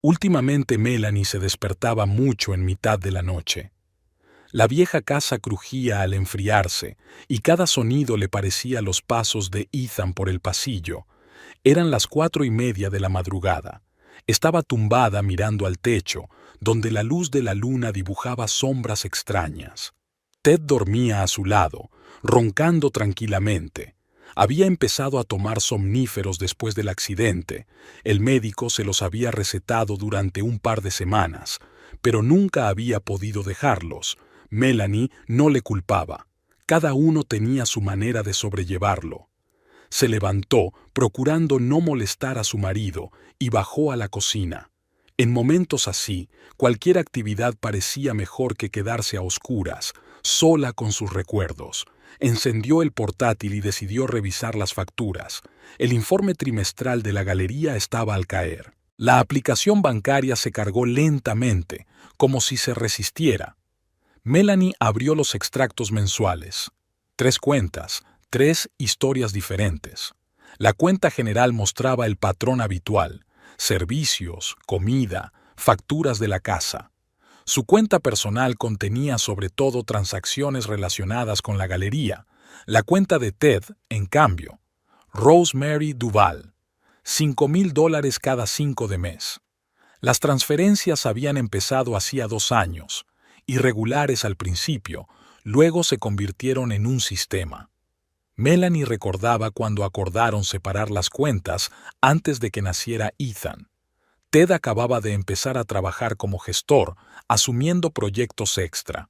Últimamente Melanie se despertaba mucho en mitad de la noche. La vieja casa crujía al enfriarse, y cada sonido le parecía los pasos de Ethan por el pasillo. Eran las 4:30 de la madrugada. Estaba tumbada mirando al techo, donde la luz de la luna dibujaba sombras extrañas. Ted dormía a su lado, roncando tranquilamente. Había empezado a tomar somníferos después del accidente. El médico se los había recetado durante un par de semanas, pero nunca había podido dejarlos. Melanie no le culpaba. Cada uno tenía su manera de sobrellevarlo. Se levantó, procurando no molestar a su marido, y bajó a la cocina. En momentos así, cualquier actividad parecía mejor que quedarse a oscuras, sola con sus recuerdos. Encendió el portátil y decidió revisar las facturas. El informe trimestral de la galería estaba al caer. La aplicación bancaria se cargó lentamente, como si se resistiera. Melanie abrió los extractos mensuales. 3 cuentas, 3 historias diferentes. La cuenta general mostraba el patrón habitual: servicios, comida, facturas de la casa. Su cuenta personal contenía sobre todo transacciones relacionadas con la galería. La cuenta de Ted, en cambio: Rosemary Duval, $5,000 cada 5 de mes. Las transferencias habían empezado hacía 2 años, irregulares al principio, luego se convirtieron en un sistema. Melanie recordaba cuando acordaron separar las cuentas antes de que naciera Ethan. Ted acababa de empezar a trabajar como gestor, asumiendo proyectos extra.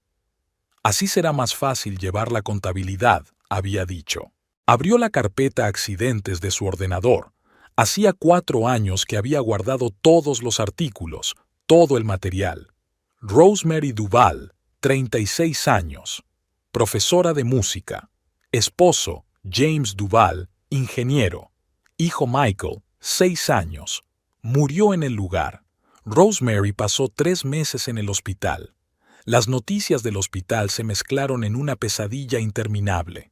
Así será más fácil llevar la contabilidad, había dicho. Abrió la carpeta accidentes de su ordenador. Hacía 4 años que había guardado todos los artículos, todo el material. Rosemary Duval, 36 años. Profesora de música. Esposo, James Duval, ingeniero. Hijo Michael, 6 años. Murió en el lugar. Rosemary pasó 3 meses en el hospital. Las noticias del hospital se mezclaron en una pesadilla interminable.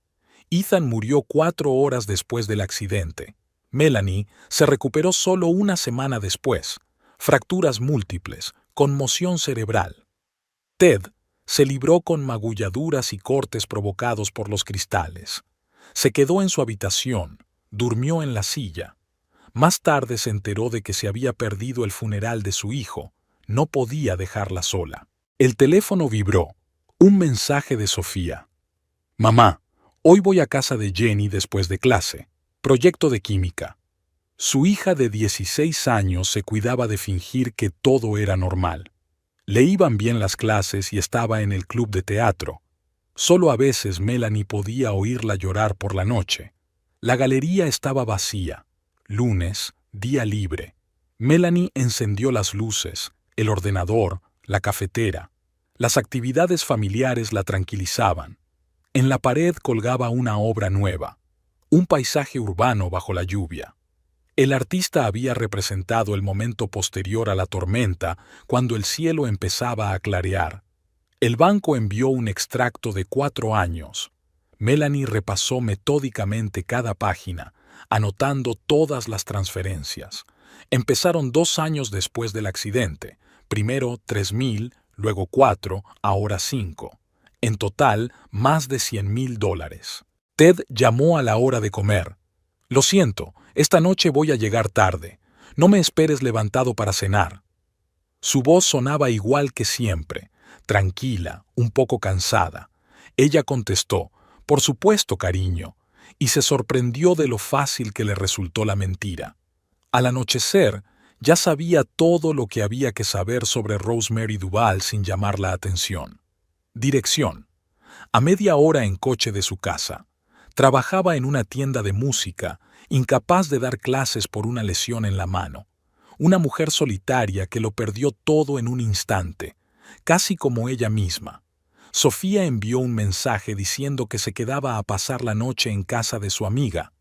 Ethan murió 4 horas después del accidente. Melanie se recuperó solo una semana después. Fracturas múltiples, conmoción cerebral. Ted se libró con magulladuras y cortes provocados por los cristales. Se quedó en su habitación, durmió en la silla. Más tarde se enteró de que se había perdido el funeral de su hijo. No podía dejarla sola. El teléfono vibró. Un mensaje de Sofía. Mamá, hoy voy a casa de Jenny después de clase. Proyecto de química. Su hija de 16 años se cuidaba de fingir que todo era normal. Le iban bien las clases y estaba en el club de teatro. Solo a veces Melanie podía oírla llorar por la noche. La galería estaba vacía. Lunes, día libre. Melanie encendió las luces, el ordenador, la cafetera. Las actividades familiares la tranquilizaban. En la pared colgaba una obra nueva, un paisaje urbano bajo la lluvia. El artista había representado el momento posterior a la tormenta, cuando el cielo empezaba a clarear. El banco envió un extracto de 4 años. Melanie repasó metódicamente cada página, anotando todas las transferencias. Empezaron 2 años después del accidente. Primero 3,000, luego 4, ahora 5. En total, más de $100,000. Ted llamó a la hora de comer. Lo siento, esta noche voy a llegar tarde. No me esperes levantado para cenar. Su voz sonaba igual que siempre, tranquila, un poco cansada. Ella contestó, por supuesto, cariño, y se sorprendió de lo fácil que le resultó la mentira. Al anochecer, ya sabía todo lo que había que saber sobre Rosemary Duval sin llamar la atención. Dirección. A media hora en coche de su casa. Trabajaba en una tienda de música, incapaz de dar clases por una lesión en la mano. Una mujer solitaria que lo perdió todo en un instante, casi como ella misma. Sofía envió un mensaje diciendo que se quedaba a pasar la noche en casa de su amiga.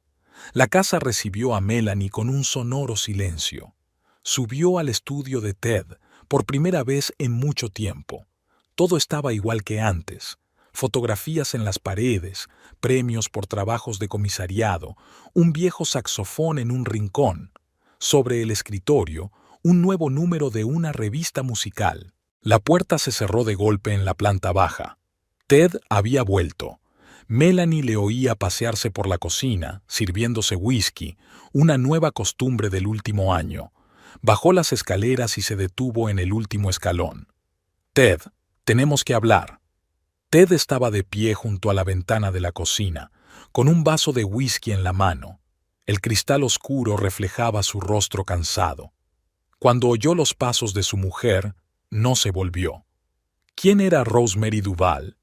La casa recibió a Melanie con un sonoro silencio. Subió al estudio de Ted, por primera vez en mucho tiempo. Todo estaba igual que antes. Fotografías en las paredes, premios por trabajos de comisariado, un viejo saxofón en un rincón. Sobre el escritorio, un nuevo número de una revista musical. La puerta se cerró de golpe en la planta baja. Ted había vuelto. Melanie le oía pasearse por la cocina, sirviéndose whisky, una nueva costumbre del último año. Bajó las escaleras y se detuvo en el último escalón. «Ted, tenemos que hablar». Ted estaba de pie junto a la ventana de la cocina, con un vaso de whisky en la mano. El cristal oscuro reflejaba su rostro cansado. Cuando oyó los pasos de su mujer, no se volvió. ¿Quién era Rosemary Duval?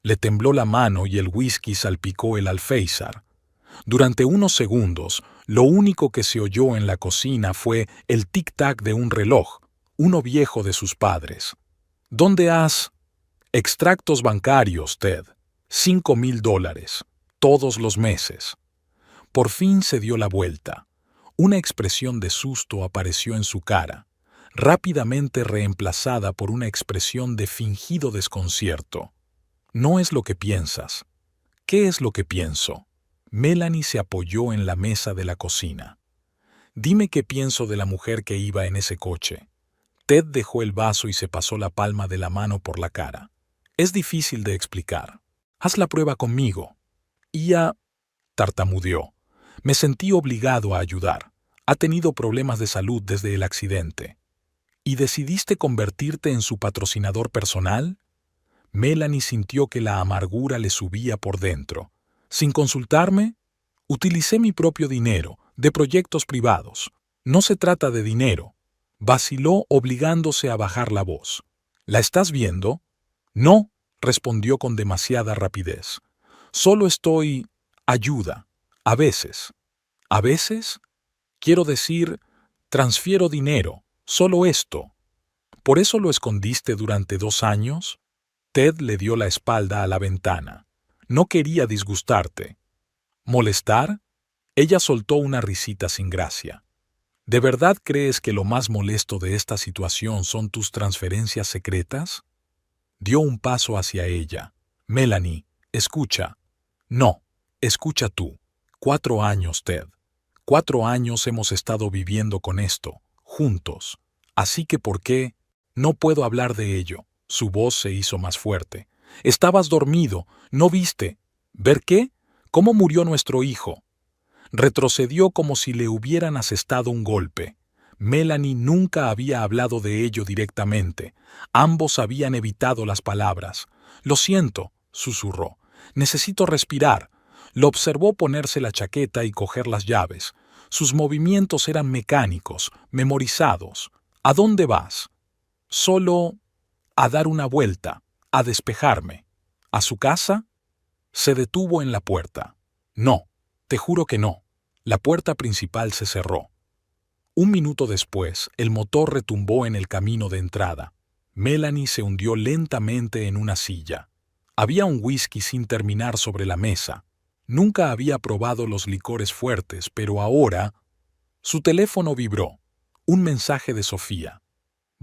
Le tembló la mano y el whisky salpicó el alféizar. Durante unos segundos, lo único que se oyó en la cocina fue el tic-tac de un reloj, uno viejo de sus padres. ¿Dónde has? Extractos bancarios, Ted. $5,000, todos los meses. Por fin se dio la vuelta. Una expresión de susto apareció en su cara, rápidamente reemplazada por una expresión de fingido desconcierto. No es lo que piensas. ¿Qué es lo que pienso? Melanie se apoyó en la mesa de la cocina. Dime qué pienso de la mujer que iba en ese coche. Ted dejó el vaso y se pasó la palma de la mano por la cara. Es difícil de explicar. Haz la prueba conmigo. Ia tartamudeó. Me sentí obligado a ayudar. Ha tenido problemas de salud desde el accidente. ¿Y decidiste convertirte en su patrocinador personal? Melanie sintió que la amargura le subía por dentro. ¿Sin consultarme? Utilicé mi propio dinero, de proyectos privados. No se trata de dinero. Vaciló obligándose a bajar la voz. ¿La estás viendo? No, respondió con demasiada rapidez. Solo estoy... ayuda. A veces. ¿A veces? Quiero decir, transfiero dinero. Solo esto. ¿Por eso lo escondiste durante 2 años? Ted le dio la espalda a la ventana. No quería disgustarte. ¿Molestar? Ella soltó una risita sin gracia. ¿De verdad crees que lo más molesto de esta situación son tus transferencias secretas? Dio un paso hacia ella. Melanie, escucha. No, escucha tú. 4 años, Ted. 4 años hemos estado viviendo con esto, juntos. Así que ¿por qué? No puedo hablar de ello. Su voz se hizo más fuerte. Estabas dormido, ¿no viste? ¿Ver qué? ¿Cómo murió nuestro hijo? Retrocedió como si le hubieran asestado un golpe. Melanie nunca había hablado de ello directamente. Ambos habían evitado las palabras. Lo siento, susurró. Necesito respirar. Lo observó ponerse la chaqueta y coger las llaves. Sus movimientos eran mecánicos, memorizados. ¿A dónde vas? Solo a dar una vuelta, a despejarme. ¿A su casa? Se detuvo en la puerta. No, te juro que no. La puerta principal se cerró. 1 minuto después, el motor retumbó en el camino de entrada. Melanie se hundió lentamente en una silla. Había un whisky sin terminar sobre la mesa. Nunca había probado los licores fuertes, pero ahora... Su teléfono vibró. Un mensaje de Sofía.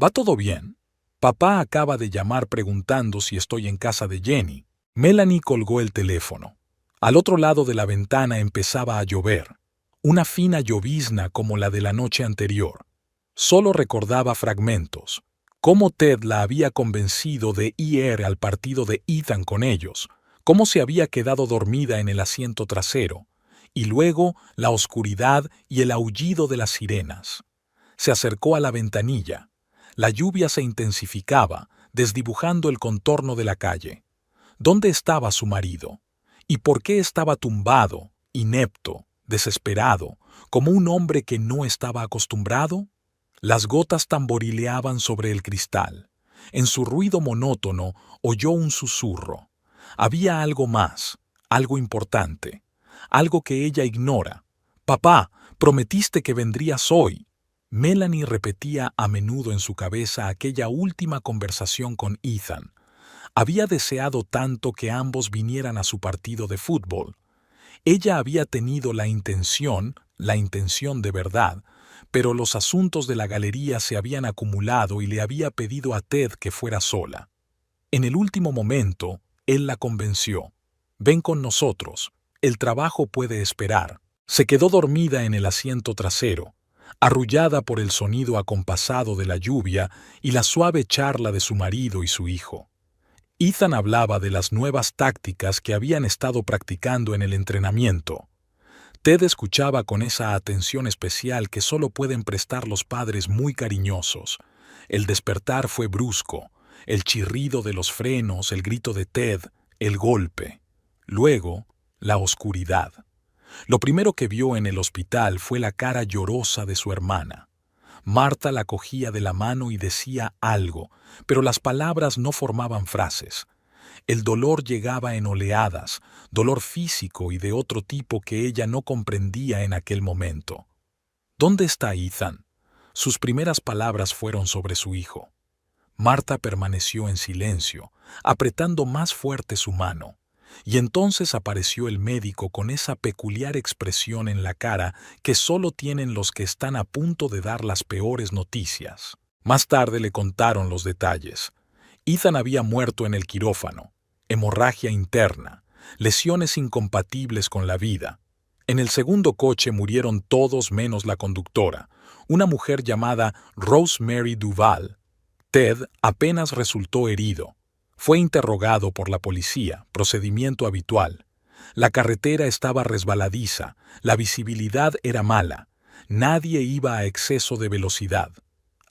¿Va todo bien? Papá acaba de llamar preguntando si estoy en casa de Jenny. Melanie colgó el teléfono. Al otro lado de la ventana empezaba a llover. Una fina llovizna como la de la noche anterior. Solo recordaba fragmentos. Cómo Ted la había convencido de ir al partido de Ethan con ellos. Cómo se había quedado dormida en el asiento trasero. Y luego la oscuridad y el aullido de las sirenas. Se acercó a la ventanilla. La lluvia se intensificaba, desdibujando el contorno de la calle. ¿Dónde estaba su marido? ¿Y por qué estaba tumbado, inepto, desesperado, como un hombre que no estaba acostumbrado? Las gotas tamborileaban sobre el cristal. En su ruido monótono oyó un susurro. Había algo más, algo importante, algo que ella ignora. «Papá, prometiste que vendrías hoy». Melanie repetía a menudo en su cabeza aquella última conversación con Ethan. Había deseado tanto que ambos vinieran a su partido de fútbol. Ella había tenido la intención de verdad, pero los asuntos de la galería se habían acumulado y le había pedido a Ted que fuera sola. En el último momento, él la convenció. «Ven con nosotros, el trabajo puede esperar». Se quedó dormida en el asiento trasero. arrullada por el sonido acompasado de la lluvia y la suave charla de su marido y su hijo. Ethan hablaba de las nuevas tácticas que habían estado practicando en el entrenamiento. Ted escuchaba con esa atención especial que solo pueden prestar los padres muy cariñosos. El despertar fue brusco, el chirrido de los frenos, el grito de Ted, el golpe. Luego, la oscuridad. Lo primero que vio en el hospital fue la cara llorosa de su hermana. Marta la cogía de la mano y decía algo, pero las palabras no formaban frases. El dolor llegaba en oleadas, dolor físico y de otro tipo que ella no comprendía en aquel momento. ¿Dónde está Ethan? Sus primeras palabras fueron sobre su hijo. Marta permaneció en silencio, apretando más fuerte su mano. Y entonces apareció el médico con esa peculiar expresión en la cara que solo tienen los que están a punto de dar las peores noticias. Más tarde le contaron los detalles. Ethan había muerto en el quirófano, hemorragia interna, lesiones incompatibles con la vida. En el segundo coche murieron todos menos la conductora, una mujer llamada Rosemary Duval. Ted apenas resultó herido. Fue interrogado por la policía, procedimiento habitual. La carretera estaba resbaladiza, la visibilidad era mala, nadie iba a exceso de velocidad.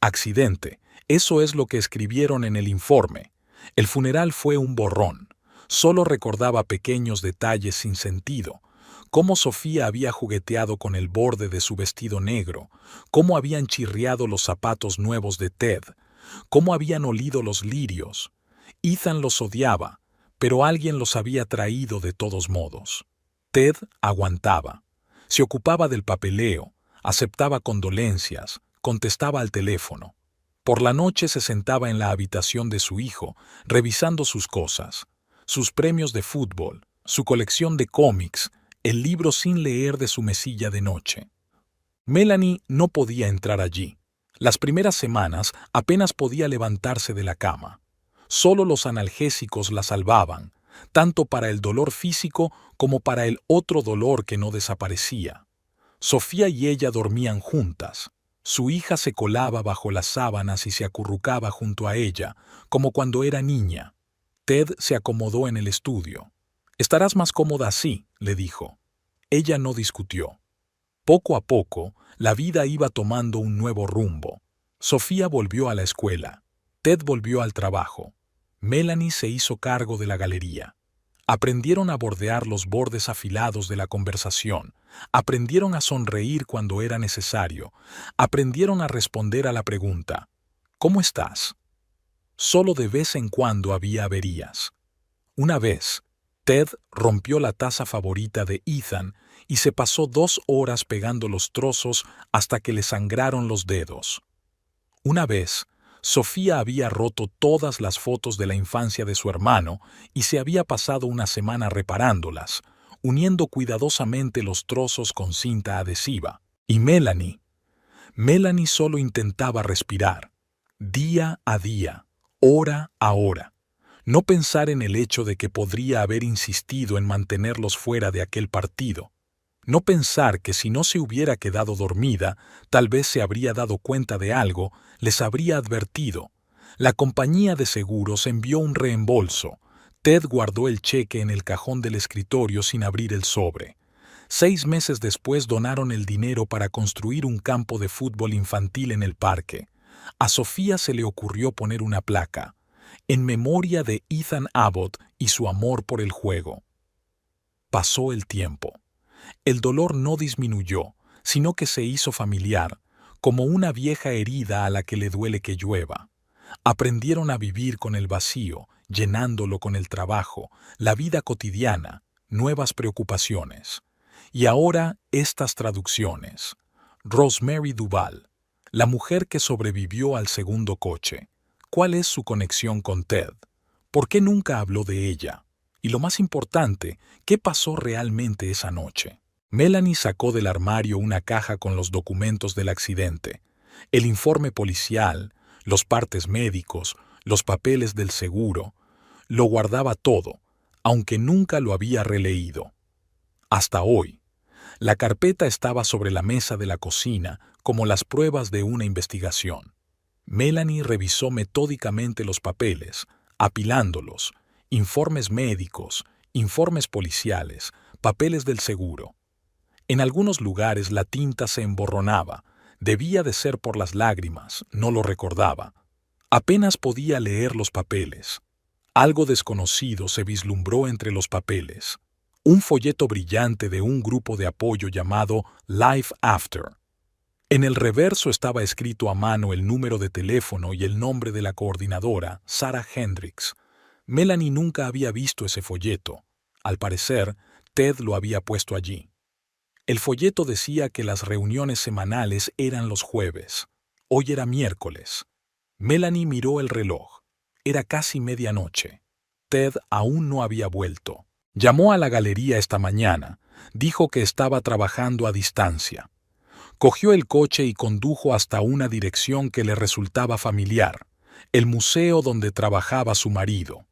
Accidente, eso es lo que escribieron en el informe. El funeral fue un borrón. Solo recordaba pequeños detalles sin sentido. Cómo Sofía había jugueteado con el borde de su vestido negro, cómo habían chirriado los zapatos nuevos de Ted, cómo habían olido los lirios. Ethan los odiaba, pero alguien los había traído de todos modos. Ted aguantaba. Se ocupaba del papeleo, aceptaba condolencias, contestaba al teléfono. Por la noche se sentaba en la habitación de su hijo, revisando sus cosas, sus premios de fútbol, su colección de cómics, el libro sin leer de su mesilla de noche. Melanie no podía entrar allí. Las primeras semanas apenas podía levantarse de la cama. Solo los analgésicos la salvaban, tanto para el dolor físico como para el otro dolor que no desaparecía. Sofía y ella dormían juntas. Su hija se colaba bajo las sábanas y se acurrucaba junto a ella, como cuando era niña. Ted se acomodó en el estudio. «Estarás más cómoda así», le dijo. Ella no discutió. Poco a poco, la vida iba tomando un nuevo rumbo. Sofía volvió a la escuela. Ted volvió al trabajo. Melanie se hizo cargo de la galería. Aprendieron a bordear los bordes afilados de la conversación. Aprendieron a sonreír cuando era necesario. Aprendieron a responder a la pregunta, «¿Cómo estás?». Solo de vez en cuando había averías. Una vez, Ted rompió la taza favorita de Ethan y se pasó 2 horas pegando los trozos hasta que le sangraron los dedos. Una vez, Sofía había roto todas las fotos de la infancia de su hermano y se había pasado una semana reparándolas, uniendo cuidadosamente los trozos con cinta adhesiva. Y Melanie solo intentaba respirar, día a día, hora a hora. No pensar en el hecho de que podría haber insistido en mantenerlos fuera de aquel partido. No pensar que si no se hubiera quedado dormida, tal vez se habría dado cuenta de algo, les habría advertido. La compañía de seguros envió un reembolso. Ted guardó el cheque en el cajón del escritorio sin abrir el sobre. 6 meses después donaron el dinero para construir un campo de fútbol infantil en el parque. A Sofía se le ocurrió poner una placa, en memoria de Ethan Abbott y su amor por el juego. Pasó el tiempo. El dolor no disminuyó, sino que se hizo familiar, como una vieja herida a la que le duele que llueva. Aprendieron a vivir con el vacío, llenándolo con el trabajo, la vida cotidiana, nuevas preocupaciones. Y ahora estas traducciones. Rosemary Duval, la mujer que sobrevivió al segundo coche. ¿Cuál es su conexión con Ted? ¿Por qué nunca habló de ella? Y lo más importante, ¿qué pasó realmente esa noche? Melanie sacó del armario una caja con los documentos del accidente, el informe policial, los partes médicos, los papeles del seguro. Lo guardaba todo, aunque nunca lo había releído. Hasta hoy. La carpeta estaba sobre la mesa de la cocina, como las pruebas de una investigación. Melanie revisó metódicamente los papeles, apilándolos, informes médicos, informes policiales, papeles del seguro. En algunos lugares la tinta se emborronaba, debía de ser por las lágrimas, no lo recordaba. Apenas podía leer los papeles. Algo desconocido se vislumbró entre los papeles. Un folleto brillante de un grupo de apoyo llamado Life After. En el reverso estaba escrito a mano el número de teléfono y el nombre de la coordinadora, Sarah Hendricks. Melanie nunca había visto ese folleto. Al parecer, Ted lo había puesto allí. El folleto decía que las reuniones semanales eran los jueves. Hoy era miércoles. Melanie miró el reloj. Era casi medianoche. Ted aún no había vuelto. Llamó a la galería esta mañana. Dijo que estaba trabajando a distancia. Cogió el coche y condujo hasta una dirección que le resultaba familiar, el museo donde trabajaba su marido.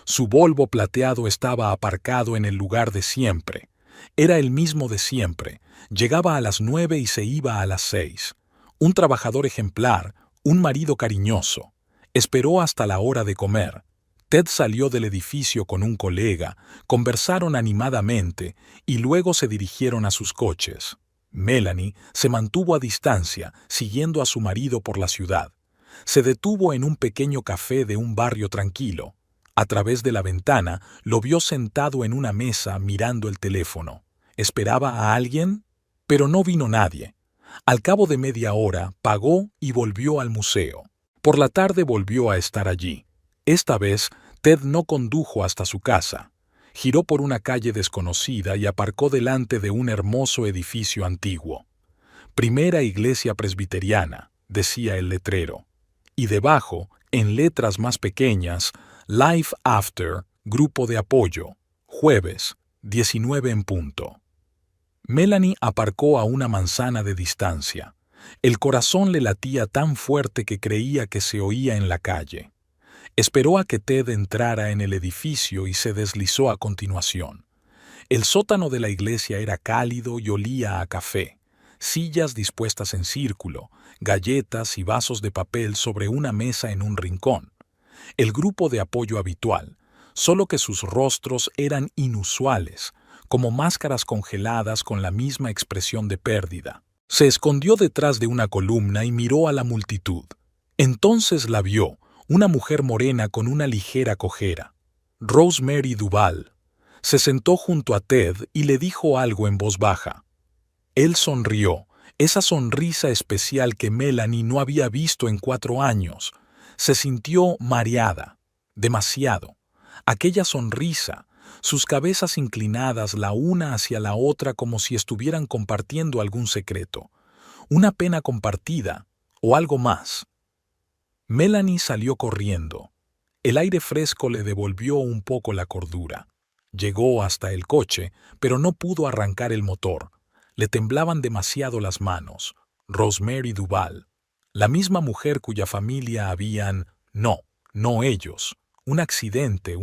Su Volvo plateado estaba aparcado en el lugar de siempre. Era el mismo de siempre. Llegaba a las 9 y se iba a las 6. Un trabajador ejemplar, un marido cariñoso. Esperó hasta la hora de comer. Ted salió del edificio con un colega, conversaron animadamente y luego se dirigieron a sus coches. Melanie se mantuvo a distancia, siguiendo a su marido por la ciudad. Se detuvo en un pequeño café de un barrio tranquilo. A través de la ventana lo vio sentado en una mesa mirando el teléfono. ¿Esperaba a alguien? Pero no vino nadie. Al cabo de media hora pagó y volvió al museo. Por la tarde volvió a estar allí. Esta vez Ted no condujo hasta su casa. Giró por una calle desconocida y aparcó delante de un hermoso edificio antiguo. Primera iglesia presbiteriana, decía el letrero. Y debajo, en letras más pequeñas, Life After, grupo de apoyo, jueves, 19 en punto. Melanie aparcó a una manzana de distancia. El corazón le latía tan fuerte que creía que se oía en la calle. Esperó a que Ted entrara en el edificio y se deslizó a continuación. El sótano de la iglesia era cálido y olía a café, sillas dispuestas en círculo, galletas y vasos de papel sobre una mesa en un rincón. El grupo de apoyo habitual, solo que sus rostros eran inusuales, como máscaras congeladas con la misma expresión de pérdida. Se escondió detrás de una columna y miró a la multitud. Entonces la vio, una mujer morena con una ligera cojera. Rosemary Duval. Se sentó junto a Ted y le dijo algo en voz baja. Él sonrió, esa sonrisa especial que Melanie no había visto en 4 años. Se sintió mareada, demasiado. Aquella sonrisa, sus cabezas inclinadas la una hacia la otra como si estuvieran compartiendo algún secreto, una pena compartida o algo más. Melanie salió corriendo. El aire fresco le devolvió un poco la cordura. Llegó hasta el coche, pero no pudo arrancar el motor. Le temblaban demasiado las manos. Rosemary Duval, la misma mujer cuya familia habían... No ellos. Un accidente,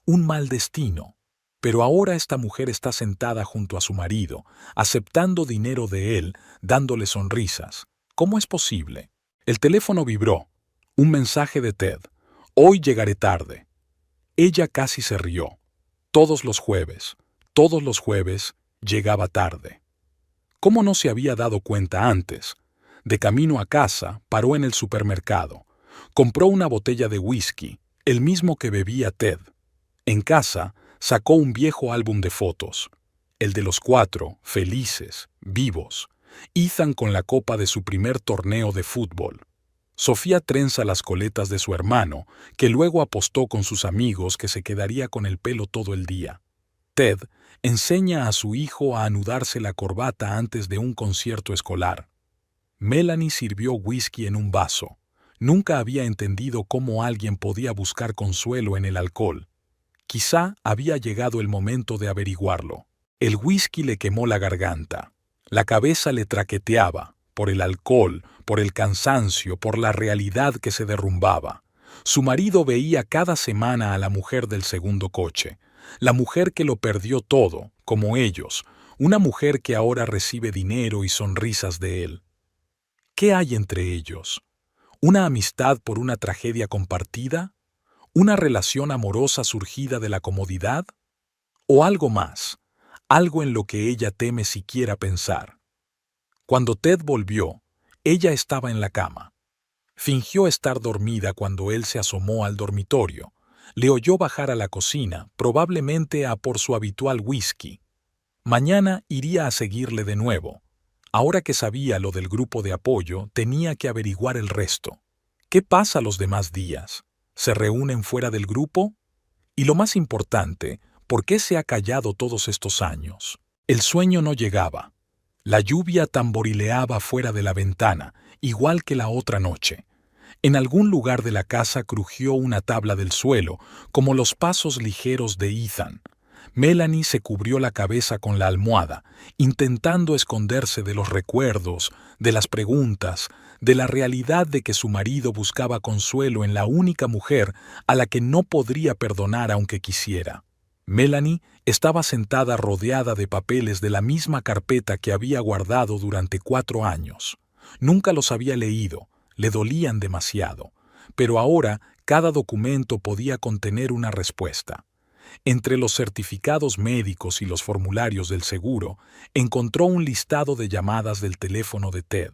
un mal destino. Pero ahora esta mujer está sentada junto a su marido, aceptando dinero de él, dándole sonrisas. ¿Cómo es posible? El teléfono vibró. Un mensaje de Ted. Hoy llegaré tarde. Ella casi se rió. Todos los jueves, llegaba tarde. ¿Cómo no se había dado cuenta antes? De camino a casa, paró en el supermercado. Compró una botella de whisky, el mismo que bebía Ted. En casa, sacó un viejo álbum de fotos. El de los 4, felices, vivos. Ethan con la copa de su primer torneo de fútbol. Sofía trenza las coletas de su hermano, que luego apostó con sus amigos que se quedaría con el pelo todo el día. Ted enseña a su hijo a anudarse la corbata antes de un concierto escolar. Melanie sirvió whisky en un vaso. Nunca había entendido cómo alguien podía buscar consuelo en el alcohol. Quizá había llegado el momento de averiguarlo. El whisky le quemó la garganta. La cabeza le traqueteaba, por el alcohol, por el cansancio, por la realidad que se derrumbaba. Su marido veía cada semana a la mujer del segundo coche, la mujer que lo perdió todo, como ellos, Una mujer que ahora recibe dinero y sonrisas de él. ¿Qué hay entre ellos? ¿Una amistad por una tragedia compartida? ¿Una relación amorosa surgida de la comodidad? ¿O algo más? Algo en lo que ella teme siquiera pensar. Cuando Ted volvió, ella estaba en la cama. Fingió estar dormida cuando él se asomó al dormitorio. Le oyó bajar a la cocina, probablemente a por su habitual whisky. Mañana iría a seguirle de nuevo. Ahora que sabía lo del grupo de apoyo, tenía que averiguar el resto. ¿Qué pasa los demás días? ¿Se reúnen fuera del grupo? Y lo más importante, ¿por qué se ha callado todos estos años? El sueño no llegaba. La lluvia tamborileaba fuera de la ventana, igual que la otra noche. En algún lugar de la casa crujió una tabla del suelo, como los pasos ligeros de Ethan. Melanie se cubrió la cabeza con la almohada, intentando esconderse de los recuerdos, de las preguntas, de la realidad de que su marido buscaba consuelo en la única mujer a la que no podría perdonar aunque quisiera. Melanie estaba sentada rodeada de papeles de la misma carpeta que había guardado durante 4 años. Nunca los había leído, le dolían demasiado, pero ahora cada documento podía contener una respuesta. Entre los certificados médicos y los formularios del seguro, encontró un listado de llamadas del teléfono de Ted.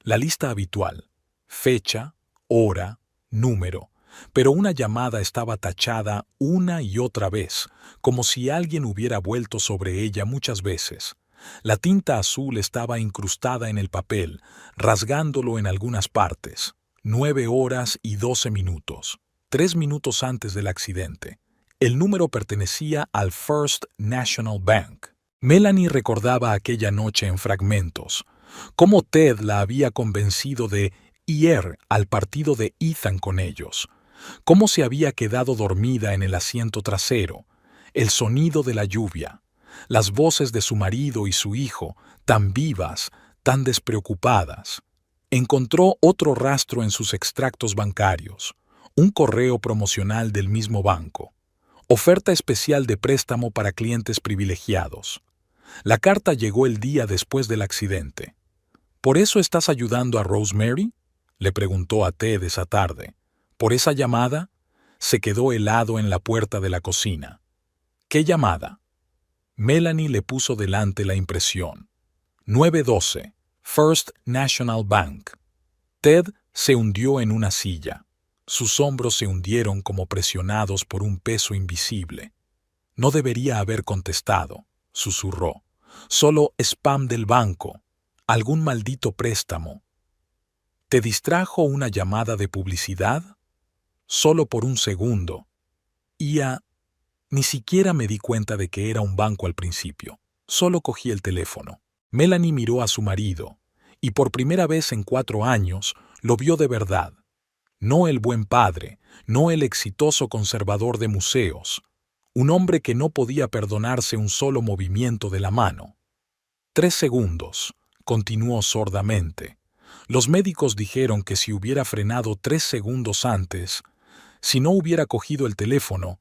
La lista habitual: fecha, hora, número, pero una llamada estaba tachada una y otra vez, como si alguien hubiera vuelto sobre ella muchas veces. La tinta azul estaba incrustada en el papel, rasgándolo en algunas partes. 9 horas y 12 minutos, 3 minutos antes del accidente. El número pertenecía al First National Bank. Melanie recordaba aquella noche en fragmentos, cómo Ted la había convencido de ir al partido de Ethan con ellos, cómo se había quedado dormida en el asiento trasero, el sonido de la lluvia, las voces de su marido y su hijo, tan vivas, tan despreocupadas. Encontró otro rastro en sus extractos bancarios, un correo promocional del mismo banco. Oferta especial de préstamo para clientes privilegiados. La carta llegó el día después del accidente. ¿Por eso estás ayudando a Rosemary?, le preguntó a Ted esa tarde. ¿Por esa llamada? Se quedó helado en la puerta de la cocina. ¿Qué llamada? Melanie le puso delante la impresión. 912, First National Bank. Ted se hundió en una silla. Sus hombros se hundieron como presionados por un peso invisible. No debería haber contestado, susurró. Solo spam del banco. Algún maldito préstamo. ¿Te distrajo una llamada de publicidad? Solo por un segundo. Ni siquiera me di cuenta de que era un banco al principio. Solo cogí el teléfono. Melanie miró a su marido, y por primera vez en 4 años lo vio de verdad. No el buen padre, no el exitoso conservador de museos, un hombre que no podía perdonarse un solo movimiento de la mano. 3 segundos, continuó sordamente. Los médicos dijeron que si hubiera frenado 3 segundos antes, si no hubiera cogido el teléfono,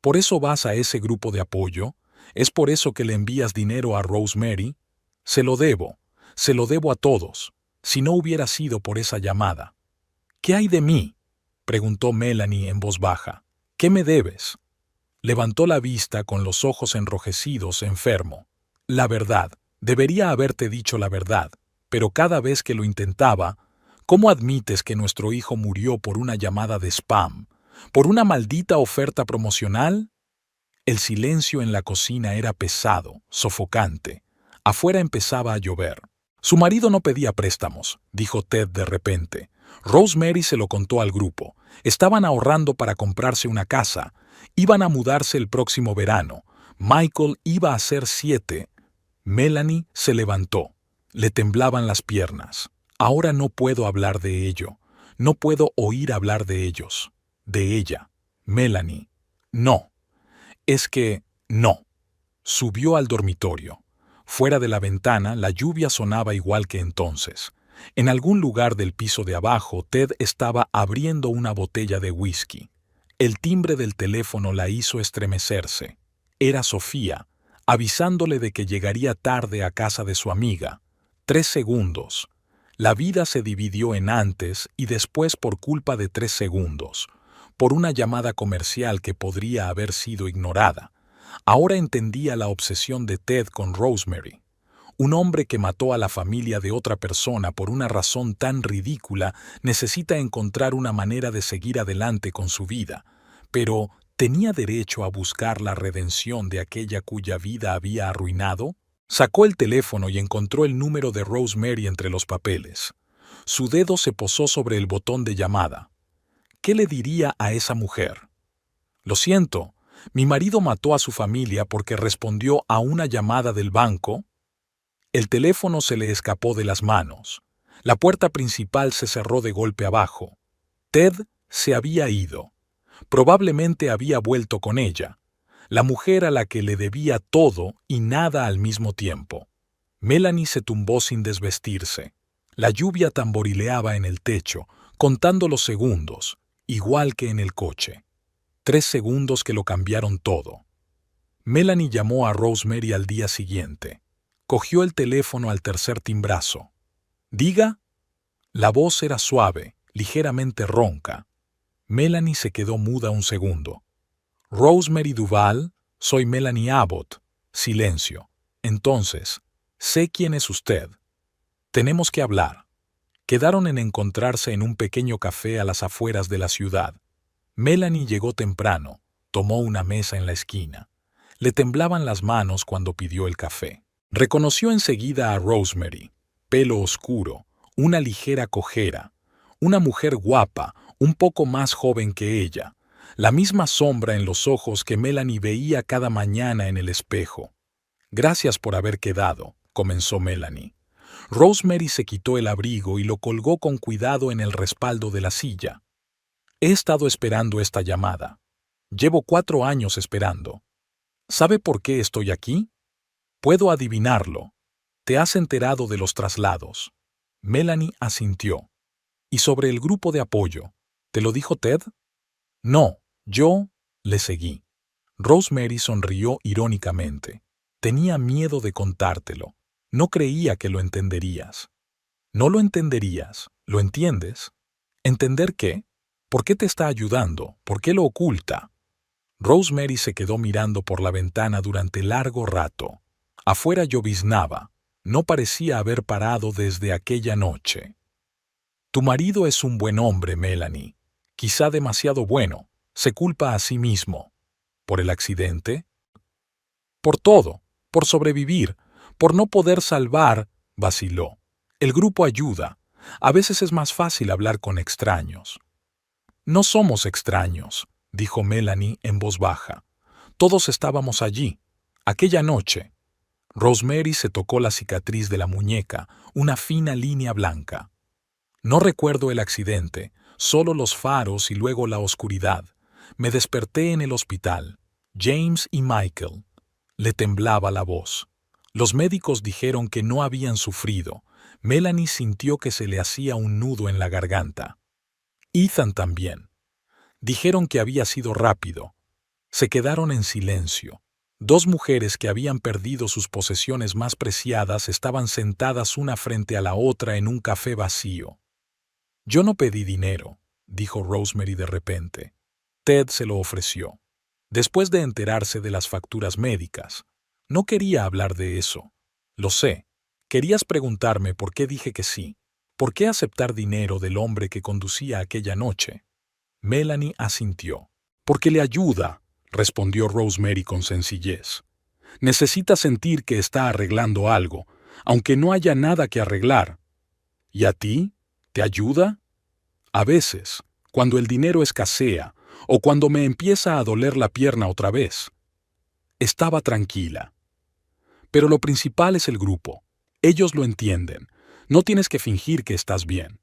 ¿por eso vas a ese grupo de apoyo? ¿Es por eso que le envías dinero a Rosemary? Se lo debo a todos, si no hubiera sido por esa llamada. ¿Qué hay de mí?, preguntó Melanie en voz baja. ¿Qué me debes? Levantó la vista con los ojos enrojecidos, enfermo. La verdad, debería haberte dicho la verdad, pero cada vez que lo intentaba, ¿cómo admites que nuestro hijo murió por una llamada de spam? ¿Por una maldita oferta promocional? El silencio en la cocina era pesado, sofocante. Afuera empezaba a llover. Su marido no pedía préstamos, dijo Ted de repente. Rosemary se lo contó al grupo. Estaban ahorrando para comprarse una casa. Iban a mudarse el próximo verano. Michael iba a hacer 7. Melanie se levantó. Le temblaban las piernas. Ahora no puedo hablar de ello. No puedo oír hablar de ellos. De ella. Melanie. No. Es que no. Subió al dormitorio. Fuera de la ventana, la lluvia sonaba igual que entonces. En algún lugar del piso de abajo, Ted estaba abriendo una botella de whisky. El timbre del teléfono la hizo estremecerse. Era Sofía. avisándole de que llegaría tarde a casa de su amiga. 3 segundos. La vida se dividió en antes y después por culpa de 3 segundos, por una llamada comercial que podría haber sido ignorada. Ahora entendía la obsesión de Ted con Rosemary. Un hombre que mató a la familia de otra persona por una razón tan ridícula necesita encontrar una manera de seguir adelante con su vida, pero ¿tenía derecho a buscar la redención de aquella cuya vida había arruinado? Sacó el teléfono y encontró el número de Rosemary entre los papeles. Su dedo se posó sobre el botón de llamada. ¿Qué le diría a esa mujer? Lo siento, mi marido mató a su familia porque respondió a una llamada del banco. El teléfono se le escapó de las manos. La puerta principal se cerró de golpe abajo. Ted se había ido. Probablemente había vuelto con ella, la mujer a la que le debía todo y nada al mismo tiempo. Melanie se tumbó sin desvestirse. La lluvia tamborileaba en el techo, contando los segundos, igual que en el coche. 3 segundos que lo cambiaron todo. Melanie llamó a Rosemary al día siguiente. Cogió el teléfono al tercer timbrazo. «¿Diga?» La voz era suave, ligeramente ronca. Melanie se quedó muda un segundo. «Rosemary Duval, soy Melanie Abbott». Silencio. «Entonces, sé quién es usted. Tenemos que hablar». Quedaron en encontrarse en un pequeño café a las afueras de la ciudad. Melanie llegó temprano, tomó una mesa en la esquina. Le temblaban las manos cuando pidió el café. Reconoció enseguida a Rosemary, pelo oscuro, una ligera cojera, una mujer guapa, un poco más joven que ella, la misma sombra en los ojos que Melanie veía cada mañana en el espejo. «Gracias por haber quedado», comenzó Melanie. Rosemary se quitó el abrigo y lo colgó con cuidado en el respaldo de la silla. «He estado esperando esta llamada. Llevo 4 años esperando. ¿Sabe por qué estoy aquí? Puedo adivinarlo. Te has enterado de los traslados». Melanie asintió. «¿Y sobre el grupo de apoyo? ¿Te lo dijo Ted?» «No, yo…» le seguí. Rosemary sonrió irónicamente. «Tenía miedo de contártelo. No creía que lo entenderías». «No lo entenderías. ¿Lo entiendes?» «¿Entender qué? ¿Por qué te está ayudando? ¿Por qué lo oculta?» Rosemary se quedó mirando por la ventana durante largo rato. Afuera lloviznaba. No parecía haber parado desde aquella noche. «Tu marido es un buen hombre, Melanie. Quizá demasiado bueno. Se culpa a sí mismo. ¿Por el accidente?» «Por todo. Por sobrevivir. Por no poder salvar», vaciló. «El grupo ayuda. A veces es más fácil hablar con extraños». «No somos extraños», dijo Melanie en voz baja. «Todos estábamos allí. Aquella noche». Rosemary se tocó la cicatriz de la muñeca, una fina línea blanca. «No recuerdo el accidente, solo los faros y luego la oscuridad. Me desperté en el hospital. James y Michael». Le temblaba la voz. Los médicos dijeron que no habían sufrido. Melanie sintió que se le hacía un nudo en la garganta. Ethan también. Dijeron que había sido rápido. Se quedaron en silencio. 2 mujeres que habían perdido sus posesiones más preciadas estaban sentadas una frente a la otra en un café vacío. «Yo no pedí dinero», dijo Rosemary de repente. «Ted se lo ofreció. Después de enterarse de las facturas médicas. No quería hablar de eso. Lo sé. Querías preguntarme por qué dije que sí. ¿Por qué aceptar dinero del hombre que conducía aquella noche?» Melanie asintió. «Porque le ayuda», respondió Rosemary con sencillez. «Necesita sentir que está arreglando algo, aunque no haya nada que arreglar. ¿Y a ti? ¿Te ayuda?» «A veces, cuando el dinero escasea o cuando me empieza a doler la pierna otra vez». Estaba tranquila. «Pero lo principal es el grupo. Ellos lo entienden. No tienes que fingir que estás bien».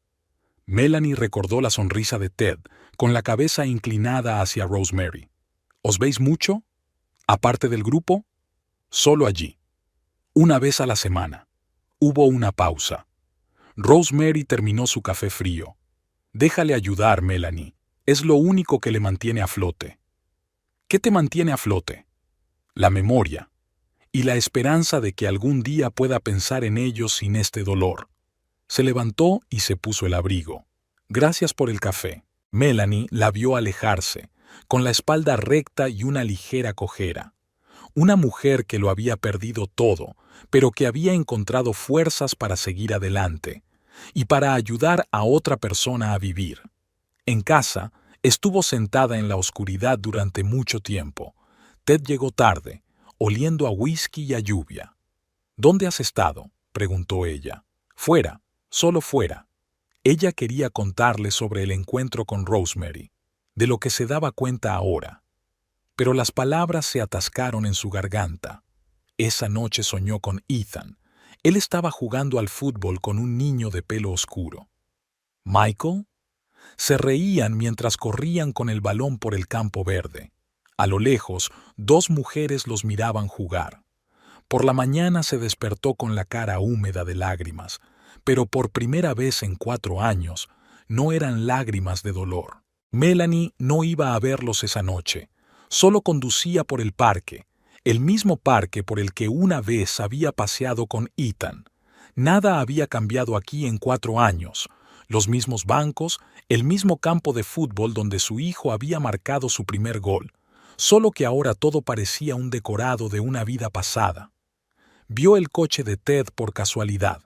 Melanie recordó la sonrisa de Ted, con la cabeza inclinada hacia Rosemary. «¿Os veis mucho? ¿Aparte del grupo?» «Solo allí. Una vez a la semana». Hubo una pausa. Rosemary terminó su café frío. «Déjale ayudar, Melanie. Es lo único que le mantiene a flote». «¿Qué te mantiene a flote?» «La memoria. y la esperanza de que algún día pueda pensar en ellos sin este dolor. Se levantó y se puso el abrigo. Gracias por el café. Melanie la vio alejarse, con la espalda recta y una ligera cojera. Una mujer que lo había perdido todo, pero que había encontrado fuerzas para seguir adelante y para ayudar a otra persona a vivir. En casa, estuvo sentada en la oscuridad durante mucho tiempo. Ted llegó tarde, oliendo a whisky y a lluvia. ¿Dónde has estado?, preguntó ella. Fuera, solo fuera. Ella quería contarle sobre el encuentro con Rosemary, de lo que se daba cuenta ahora. Pero las palabras se atascaron en su garganta. Esa noche soñó con Ethan. Él estaba jugando al fútbol con un niño de pelo oscuro. ¿Michael? Se reían mientras corrían con el balón por el campo verde. A lo lejos, dos mujeres los miraban jugar. Por la mañana se despertó con la cara húmeda de lágrimas, pero por primera vez en 4 años, no eran lágrimas de dolor. Melanie no iba a verlos esa noche. Solo conducía por el parque, el mismo parque por el que una vez había paseado con Ethan. Nada había cambiado aquí en 4 años. Los mismos bancos, el mismo campo de fútbol donde su hijo había marcado su primer gol, solo que ahora todo parecía un decorado de una vida pasada. Vio el coche de Ted por casualidad,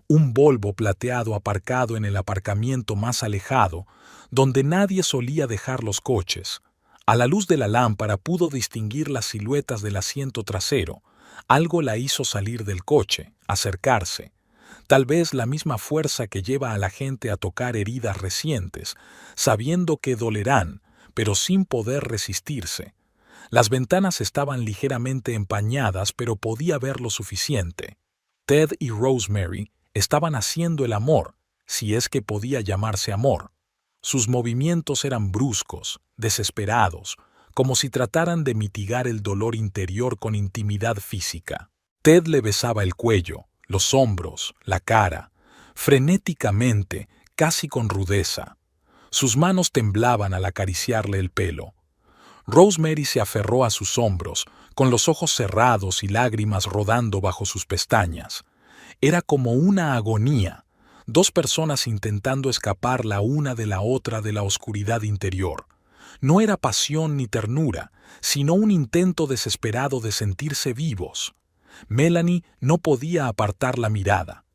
un Volvo plateado aparcado en el aparcamiento más alejado, donde nadie solía dejar los coches. A la luz de la lámpara pudo distinguir las siluetas del asiento trasero. Algo la hizo salir del coche, acercarse. Tal vez la misma fuerza que lleva a la gente a tocar heridas recientes, sabiendo que dolerán, pero sin poder resistirse. Las ventanas estaban ligeramente empañadas, pero podía ver lo suficiente. Ted y Rosemary estaban haciendo el amor, si es que podía llamarse amor. Sus movimientos eran bruscos, desesperados, como si trataran de mitigar el dolor interior con intimidad física. Ted le besaba el cuello, los hombros, la cara, frenéticamente, casi con rudeza. Sus manos temblaban al acariciarle el pelo. Rosemary se aferró a sus hombros, con los ojos cerrados y lágrimas rodando bajo sus pestañas. Era como una agonía, 2 personas intentando escapar la una de la otra de la oscuridad interior. No era pasión ni ternura, sino un intento desesperado de sentirse vivos. Melanie no podía apartar la mirada.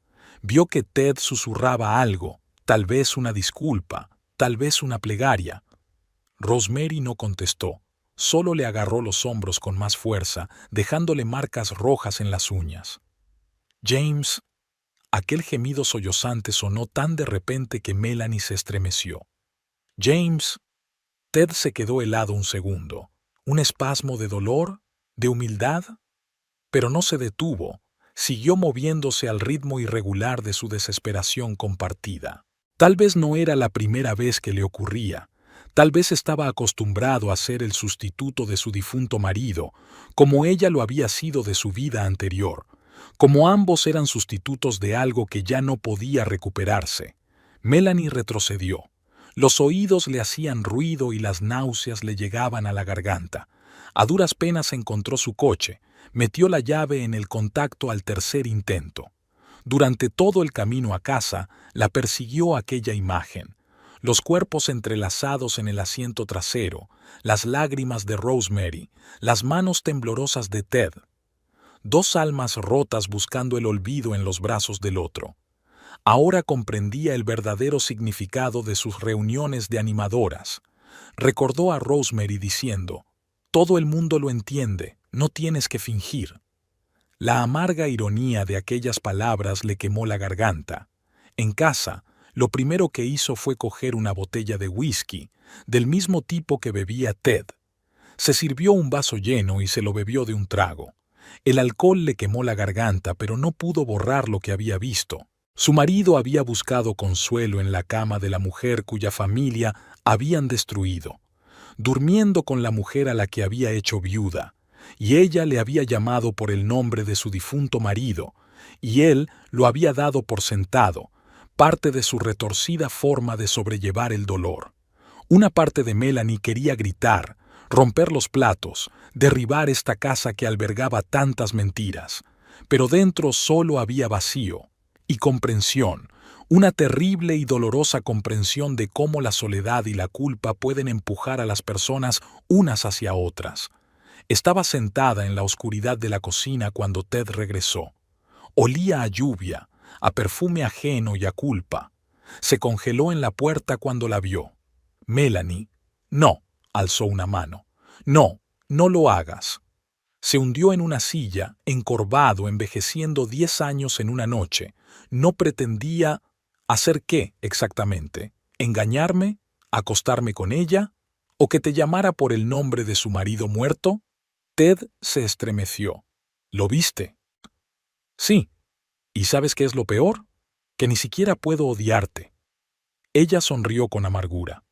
Vio que Ted susurraba algo, tal vez una disculpa, tal vez una plegaria. Rosemary no contestó, solo le agarró los hombros con más fuerza, dejándole marcas rojas en las uñas. James. Aquel gemido sollozante sonó tan de repente que Melanie se estremeció. James. Ted se quedó helado un segundo. ¿Un espasmo de dolor? ¿De humildad? Pero no se detuvo. Siguió moviéndose al ritmo irregular de su desesperación compartida. Tal vez no era la primera vez que le ocurría. Tal vez estaba acostumbrado a ser el sustituto de su difunto marido, como ella lo había sido de su vida anterior, como ambos eran sustitutos de algo que ya no podía recuperarse. Melanie retrocedió. Los oídos le hacían ruido y las náuseas le llegaban a la garganta. A duras penas encontró su coche, metió la llave en el contacto al tercer intento. Durante todo el camino a casa, la persiguió aquella imagen. Los cuerpos entrelazados en el asiento trasero, las lágrimas de Rosemary, las manos temblorosas de Ted. 2 almas rotas buscando el olvido en los brazos del otro. Ahora comprendía el verdadero significado de sus reuniones de animadoras. Recordó a Rosemary diciendo, «Todo el mundo lo entiende, no tienes que fingir». La amarga ironía de aquellas palabras le quemó la garganta. En casa, lo primero que hizo fue coger una botella de whisky, del mismo tipo que bebía Ted. Se sirvió un vaso lleno y se lo bebió de un trago. El alcohol le quemó la garganta, pero no pudo borrar lo que había visto. Su marido había buscado consuelo en la cama de la mujer cuya familia habían destruido, durmiendo con la mujer a la que había hecho viuda, y ella le había llamado por el nombre de su difunto marido, y él lo había dado por sentado, parte de su retorcida forma de sobrellevar el dolor. Una parte de Melanie quería gritar, romper los platos, derribar esta casa que albergaba tantas mentiras. Pero dentro solo había vacío y comprensión, una terrible y dolorosa comprensión de cómo la soledad y la culpa pueden empujar a las personas unas hacia otras. Estaba sentada en la oscuridad de la cocina cuando Ted regresó. Olía a lluvia, a perfume ajeno y a culpa. Se congeló en la puerta cuando la vio. Melanie, no, alzó una mano. No, no lo hagas. Se hundió en una silla, encorvado, envejeciendo 10 años en una noche. No pretendía... ¿Hacer qué exactamente? ¿Engañarme? ¿Acostarme con ella? ¿O que te llamara por el nombre de su marido muerto? Ted se estremeció. ¿Lo viste? Sí. ¿Y sabes qué es lo peor? Que ni siquiera puedo odiarte. Ella sonrió con amargura.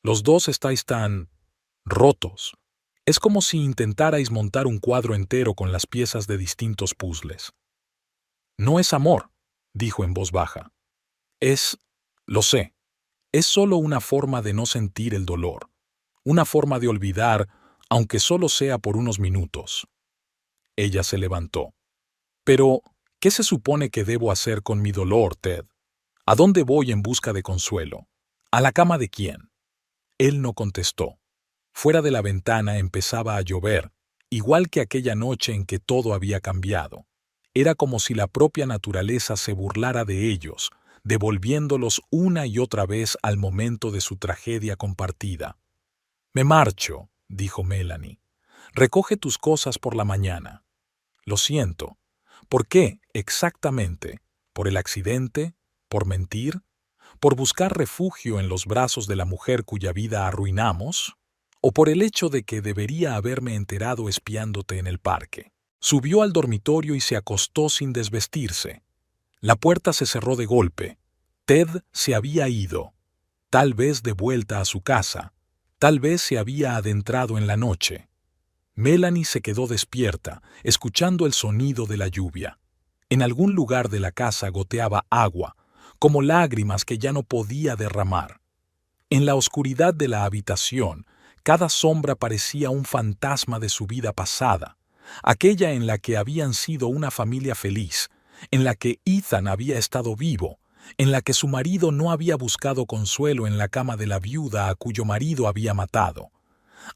Los dos estáis tan... rotos. Es como si intentarais montar un cuadro entero con las piezas de distintos puzzles. No es amor, dijo en voz baja. Lo sé, es solo una forma de no sentir el dolor, una forma de olvidar, aunque solo sea por unos minutos. Ella se levantó. Pero, ¿qué se supone que debo hacer con mi dolor, Ted? ¿A dónde voy en busca de consuelo? ¿A la cama de quién? Él no contestó. Fuera de la ventana empezaba a llover, igual que aquella noche en que todo había cambiado. Era como si la propia naturaleza se burlara de ellos, devolviéndolos una y otra vez al momento de su tragedia compartida. «Me marcho», dijo Melanie. «Recoge tus cosas por la mañana». «Lo siento». «¿Por qué, exactamente? ¿Por el accidente? ¿Por mentir? ¿Por buscar refugio en los brazos de la mujer cuya vida arruinamos? ¿O por el hecho de que debería haberme enterado espiándote en el parque?» Subió al dormitorio y se acostó sin desvestirse. La puerta se cerró de golpe. Ted se había ido, tal vez de vuelta a su casa, tal vez se había adentrado en la noche. Melanie se quedó despierta, escuchando el sonido de la lluvia. En algún lugar de la casa goteaba agua, como lágrimas que ya no podía derramar. En la oscuridad de la habitación, cada sombra parecía un fantasma de su vida pasada, aquella en la que habían sido una familia feliz, en la que Ethan había estado vivo, en la que su marido no había buscado consuelo en la cama de la viuda a cuyo marido había matado.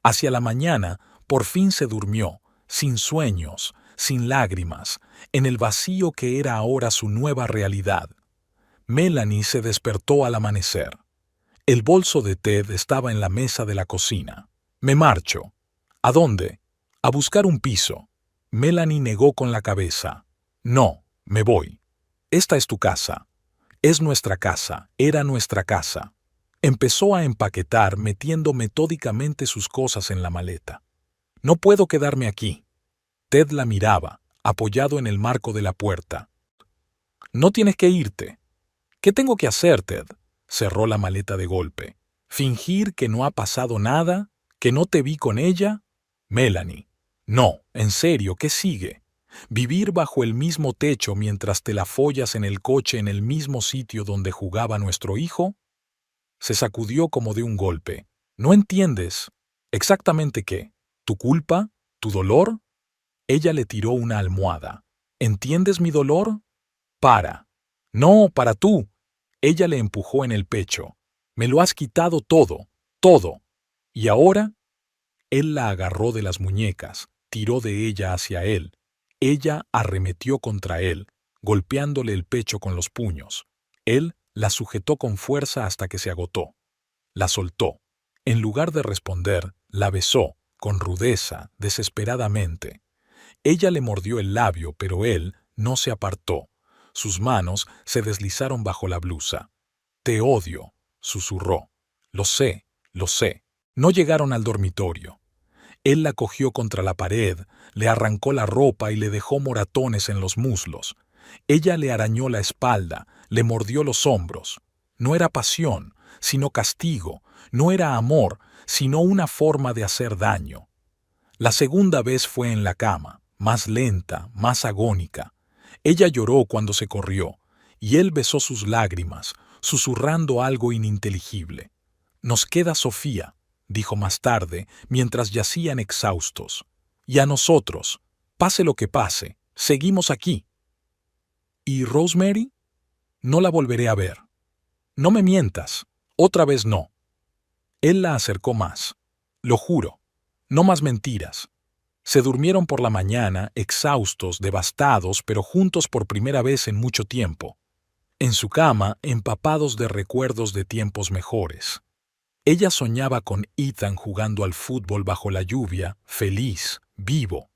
Hacia la mañana, por fin se durmió, sin sueños, sin lágrimas, en el vacío que era ahora su nueva realidad. Melanie se despertó al amanecer. El bolso de Ted estaba en la mesa de la cocina. «Me marcho». «¿A dónde?» «A buscar un piso». Melanie negó con la cabeza. «No, me voy. Esta es tu casa». «Es nuestra casa, era nuestra casa». Empezó a empaquetar, metiendo metódicamente sus cosas en la maleta. «No puedo quedarme aquí». Ted la miraba, apoyado en el marco de la puerta. «No tienes que irte». «¿Qué tengo que hacer, Ted?» Cerró la maleta de golpe. «¿Fingir que no ha pasado nada? ¿Que no te vi con ella?» «Melanie». «No, en serio, ¿qué sigue? ¿Vivir bajo el mismo techo mientras te la follas en el coche en el mismo sitio donde jugaba nuestro hijo?» Se sacudió como de un golpe. «¿No entiendes? ¿Exactamente qué? ¿Tu culpa? ¿Tu dolor?» Ella le tiró una almohada. «¿Entiendes mi dolor? Para». «No, para tú». Ella le empujó en el pecho. «Me lo has quitado todo, todo. ¿Y ahora?» Él la agarró de las muñecas, tiró de ella hacia él. Ella arremetió contra él, golpeándole el pecho con los puños. Él la sujetó con fuerza hasta que se agotó. La soltó. En lugar de responder, la besó, con rudeza, desesperadamente. Ella le mordió el labio, pero él no se apartó. Sus manos se deslizaron bajo la blusa. «Te odio», susurró. Lo sé. No llegaron al dormitorio. Él la cogió contra la pared, le arrancó la ropa y le dejó moratones en los muslos. Ella le arañó la espalda, le mordió los hombros. No era pasión, sino castigo. No era amor, sino una forma de hacer daño. La segunda vez fue en la cama, más lenta, más agónica. Ella lloró cuando se corrió, y él besó sus lágrimas, susurrando algo ininteligible. «Nos queda Sofía», dijo más tarde, mientras yacían exhaustos. Y a nosotros, pase lo que pase, seguimos aquí. ¿Y Rosemary? No la volveré a ver. No me mientas. Otra vez no. Él la acercó más. Lo juro. No más mentiras. Se durmieron por la mañana, exhaustos, devastados, pero juntos por primera vez en mucho tiempo. En su cama, empapados de recuerdos de tiempos mejores. Ella soñaba con Ethan jugando al fútbol bajo la lluvia, feliz, vivo.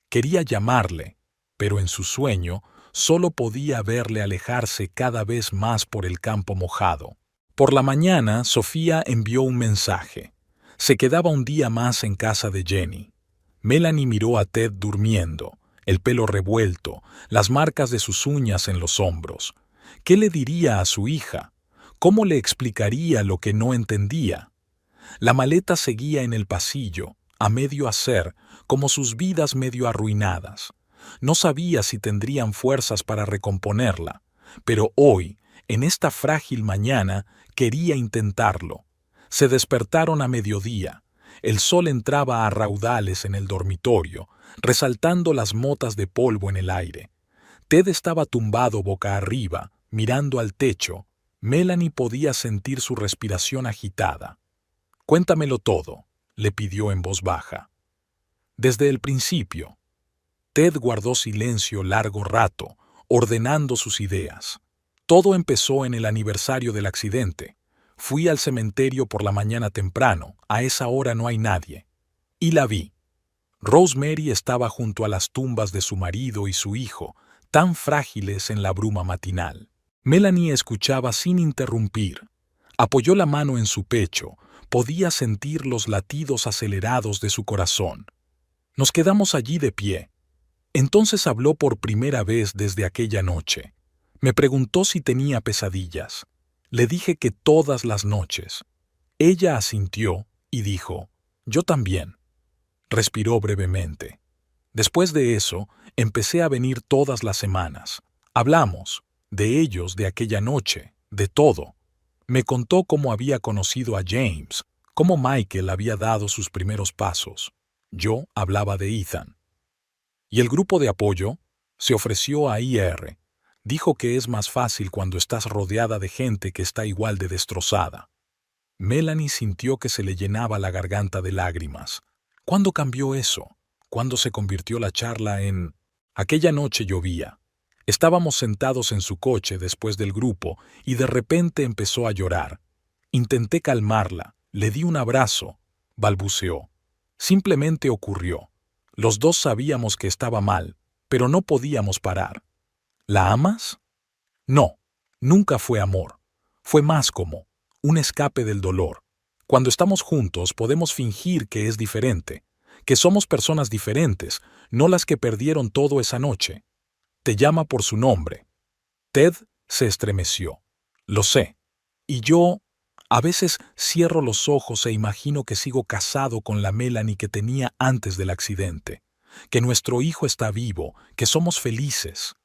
Quería llamarle, pero en su sueño solo podía verle alejarse cada vez más por el campo mojado. Por la mañana, Sofía envió un mensaje. Se quedaba un día más en casa de Jenny. Melanie miró a Ted durmiendo, el pelo revuelto, las marcas de sus uñas en los hombros. ¿Qué le diría a su hija? ¿Cómo le explicaría lo que no entendía? La maleta seguía en el pasillo, a medio hacer, como sus vidas medio arruinadas. No sabía si tendrían fuerzas para recomponerla, pero hoy, en esta frágil mañana, quería intentarlo. Se despertaron a mediodía. El sol entraba a raudales en el dormitorio, resaltando las motas de polvo en el aire. Ted estaba tumbado boca arriba, mirando al techo. Melanie podía sentir su respiración agitada. «Cuéntamelo todo», le pidió en voz baja. Desde el principio. Ted guardó silencio largo rato, ordenando sus ideas. Todo empezó en el aniversario del accidente. Fui al cementerio por la mañana temprano, a esa hora no hay nadie. Y la vi. Rosemary estaba junto a las tumbas de su marido y su hijo, tan frágiles en la bruma matinal. Melanie escuchaba sin interrumpir. Apoyó la mano en su pecho, podía sentir los latidos acelerados de su corazón. Nos quedamos allí de pie. Entonces habló por primera vez desde aquella noche. Me preguntó si tenía pesadillas. Le dije que todas las noches. Ella asintió y dijo, «Yo también». Respiró brevemente. Después de eso, empecé a venir todas las semanas. Hablamos, de ellos, de aquella noche, de todo. Me contó cómo había conocido a James, cómo Michael había dado sus primeros pasos. Yo hablaba de Ethan. ¿Y el grupo de apoyo? Se ofreció a IR. Dijo que es más fácil cuando estás rodeada de gente que está igual de destrozada. Melanie sintió que se le llenaba la garganta de lágrimas. ¿Cuándo cambió eso? ¿Cuándo se convirtió la charla en...? Aquella noche llovía. Estábamos sentados en su coche después del grupo y de repente empezó a llorar. Intenté calmarla, le di un abrazo, balbuceó. Simplemente ocurrió. Los dos sabíamos que estaba mal, pero no podíamos parar. ¿La amas? No, nunca fue amor. Fue más como un escape del dolor. Cuando estamos juntos podemos fingir que es diferente, que somos personas diferentes, no las que perdieron todo esa noche. Te llama por su nombre. Ted se estremeció. Lo sé. Y yo, a veces cierro los ojos e imagino que sigo casado con la Melanie que tenía antes del accidente, que nuestro hijo está vivo, que somos felices.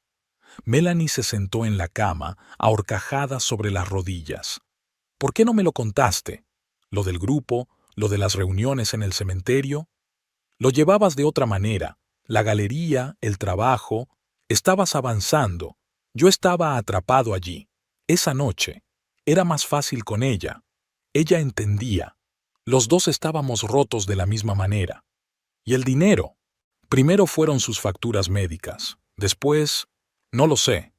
Melanie se sentó en la cama, ahorcajada sobre las rodillas. ¿Por qué no me lo contaste? ¿Lo del grupo? ¿Lo de las reuniones en el cementerio? Lo llevabas de otra manera. La galería, el trabajo. Estabas avanzando. Yo estaba atrapado allí. Esa noche. Era más fácil con ella. Ella entendía. Los dos estábamos rotos de la misma manera. ¿Y el dinero? Primero fueron sus facturas médicas. Después... no lo sé.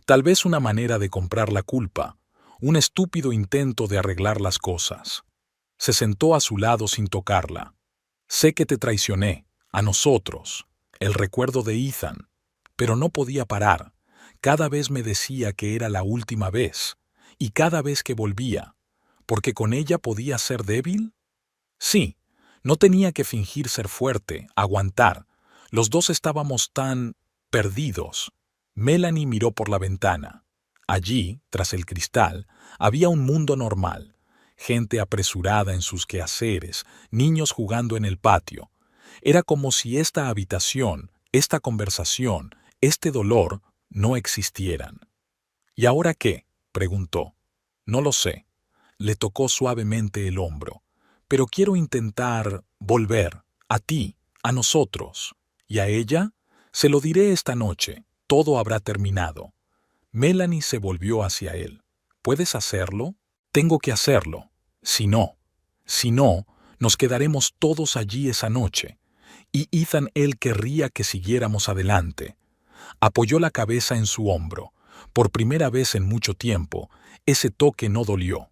Tal vez una manera de comprar la culpa. Un estúpido intento de arreglar las cosas. Se sentó a su lado sin tocarla. Sé que te traicioné, a nosotros, el recuerdo de Ethan, pero no podía parar. Cada vez me decía que era la última vez, y cada vez que volvía, porque con ella podía ser débil. Sí, no tenía que fingir ser fuerte, aguantar. Los dos estábamos tan perdidos. Melanie miró por la ventana. Allí, tras el cristal, había un mundo normal. Gente apresurada en sus quehaceres, niños jugando en el patio. Era como si esta habitación, esta conversación, este dolor, no existieran. ¿Y ahora qué?, preguntó. No lo sé. Le tocó suavemente el hombro. pero quiero intentar volver, a ti, a nosotros. ¿Y a ella? Se lo diré esta noche, todo habrá terminado. Melanie se volvió hacia él. ¿Puedes hacerlo? Tengo que hacerlo. Si no, nos quedaremos todos allí esa noche. Y Ethan él querría que siguiéramos adelante. Apoyó la cabeza en su hombro. Por primera vez en mucho tiempo, ese toque no dolió.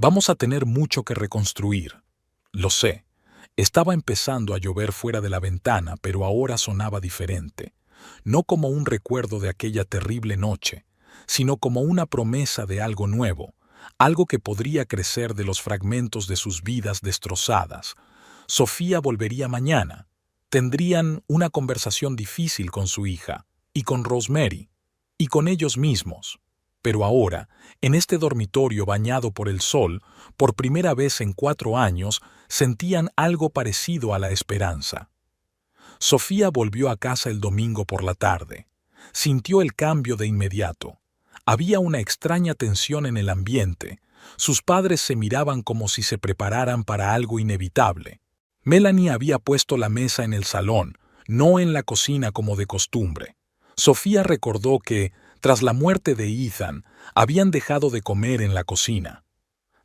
Vamos a tener mucho que reconstruir. Lo sé. Estaba empezando a llover fuera de la ventana, pero ahora sonaba diferente. No como un recuerdo de aquella terrible noche, sino como una promesa de algo nuevo, algo que podría crecer de los fragmentos de sus vidas destrozadas. Sofía volvería mañana. Tendrían una conversación difícil con su hija, y con Rosemary, y con ellos mismos. Pero ahora, en este dormitorio bañado por el sol, por primera vez en 4 años, sentían algo parecido a la esperanza. Sofía volvió a casa el domingo por la tarde. Sintió el cambio de inmediato. Había una extraña tensión en el ambiente. Sus padres se miraban como si se prepararan para algo inevitable. Melanie había puesto la mesa en el salón, no en la cocina como de costumbre. Sofía recordó que, tras la muerte de Ethan, habían dejado de comer en la cocina.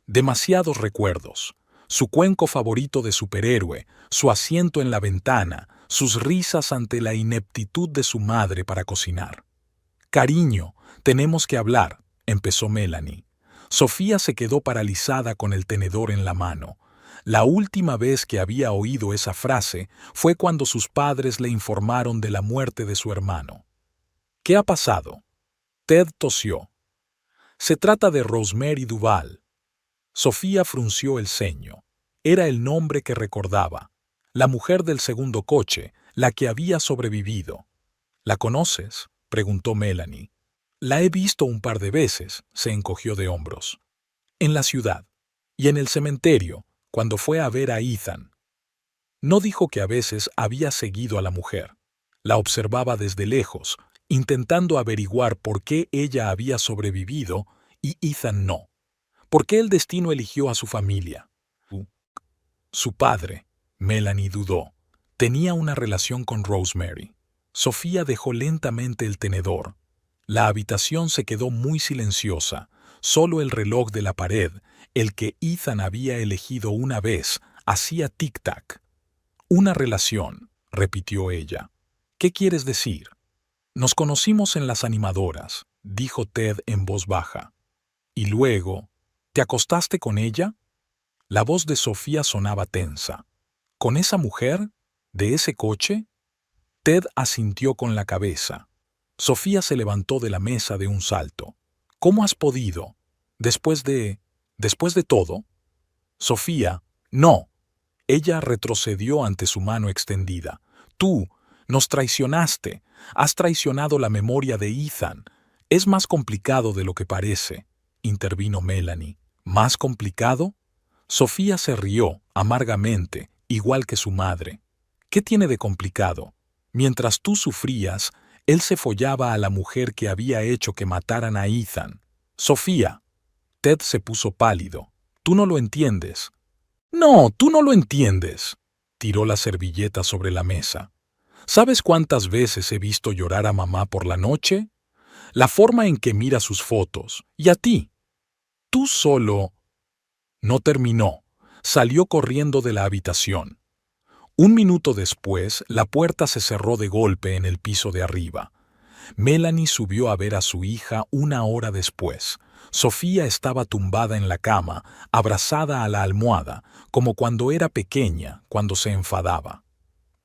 Demasiados recuerdos. Su cuenco favorito de superhéroe, su asiento en la ventana, sus risas ante la ineptitud de su madre para cocinar. «Cariño, tenemos que hablar», empezó Melanie. Sofía se quedó paralizada con el tenedor en la mano. La última vez que había oído esa frase fue cuando sus padres le informaron de la muerte de su hermano. «¿Qué ha pasado?» Ted tosió. «Se trata de Rosemary Duval». Sofía frunció el ceño. Era el nombre que recordaba. La mujer del segundo coche, la que había sobrevivido. «¿La conoces?», preguntó Melanie. «La he visto un par de veces», se encogió de hombros. «En la ciudad. Y en el cementerio, cuando fue a ver a Ethan». No dijo que a veces había seguido a la mujer. La observaba desde lejos, intentando averiguar por qué ella había sobrevivido y Ethan no. ¿Por qué el destino eligió a su familia? Su padre, Melanie dudó, tenía una relación con Rosemary. Sofía dejó lentamente el tenedor. La habitación se quedó muy silenciosa. Solo el reloj de la pared, el que Ethan había elegido una vez, hacía tic-tac. «Una relación», repitió ella. «¿Qué quieres decir?» «Nos conocimos en las animadoras», dijo Ted en voz baja. «Y luego, ¿te acostaste con ella?» La voz de Sofía sonaba tensa. «¿Con esa mujer? ¿De ese coche?» Ted asintió con la cabeza. Sofía se levantó de la mesa de un salto. «¿Cómo has podido? ¿Después de todo?» «Sofía, no». Ella retrocedió ante su mano extendida. «Tú, nos traicionaste. Has traicionado la memoria de Ethan. Es más complicado de lo que parece», intervino Melanie. «¿Más complicado?» Sofía se rió, amargamente, igual que su madre. «¿Qué tiene de complicado? Mientras tú sufrías, él se follaba a la mujer que había hecho que mataran a Ethan. Sofía». Ted se puso pálido. «Tú no lo entiendes». «No, tú no lo entiendes». Tiró la servilleta sobre la mesa. ¿Sabes cuántas veces he visto llorar a mamá por la noche? La forma en que mira sus fotos. Y a ti. Tú solo... No terminó. Salió corriendo de la habitación. Un minuto después, la puerta se cerró de golpe en el piso de arriba. Melanie subió a ver a su hija 1 hora después. Sofía estaba tumbada en la cama, abrazada a la almohada, como cuando era pequeña, cuando se enfadaba.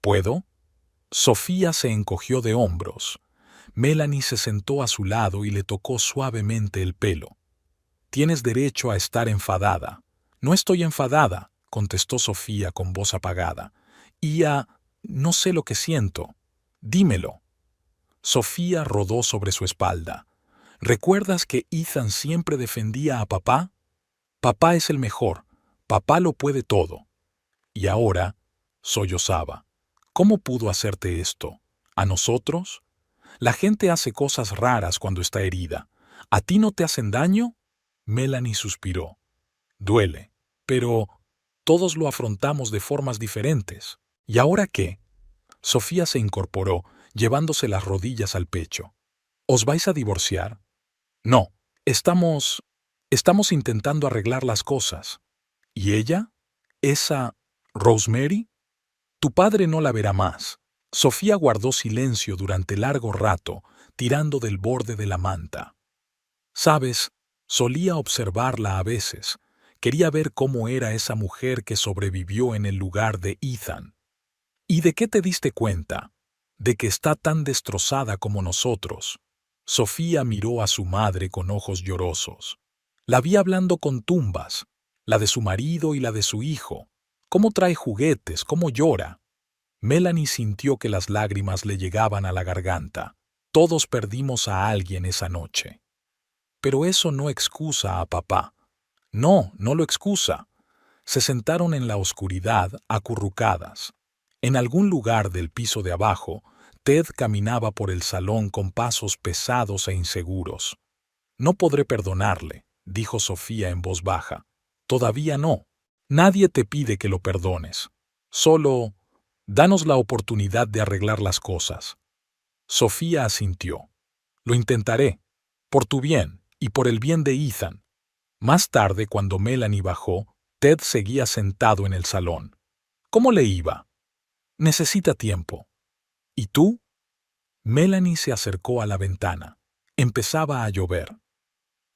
¿Puedo? Sofía se encogió de hombros. Melanie se sentó a su lado y le tocó suavemente el pelo. «Tienes derecho a estar enfadada». «No estoy enfadada», contestó Sofía con voz apagada. No sé lo que siento. Dímelo». Sofía rodó sobre su espalda. «¿Recuerdas que Ethan siempre defendía a papá? Papá es el mejor. Papá lo puede todo». Y ahora, sollozaba. «¿Cómo pudo hacerte esto? ¿A nosotros? La gente hace cosas raras cuando está herida. ¿A ti no te hacen daño?» Melanie suspiró. «Duele, pero Todos lo afrontamos de formas diferentes. ¿Y ahora qué? Sofía se incorporó, llevándose las rodillas al pecho. ¿Os vais a divorciar? No, estamos intentando arreglar las cosas. ¿Y ella? ¿Esa Rosemary? Tu padre no la verá más. Sofía guardó silencio durante largo rato, tirando del borde de la manta. Sabes, solía observarla a veces. Quería ver cómo era esa mujer que sobrevivió en el lugar de Ethan. ¿Y de qué te diste cuenta? De que está tan destrozada como nosotros. Sofía miró a su madre con ojos llorosos. La vi hablando con tumbas, la de su marido y la de su hijo. Cómo trae juguetes, cómo llora. Melanie sintió que las lágrimas le llegaban a la garganta. Todos perdimos a alguien esa noche. Pero eso no excusa a papá. No, no lo excusa. Se sentaron en la oscuridad, acurrucadas. En algún lugar del piso de abajo, Ted caminaba por el salón con pasos pesados e inseguros. No podré perdonarle, dijo Sofía en voz baja. Todavía no. Nadie te pide que lo perdones. Solo, danos la oportunidad de arreglar las cosas. Sofía asintió. Lo intentaré, por tu bien y por el bien de Ethan. Más tarde, cuando Melanie bajó, Ted seguía sentado en el salón. ¿Cómo le iba? Necesita tiempo. ¿Y tú? Melanie se acercó a la ventana. Empezaba a llover.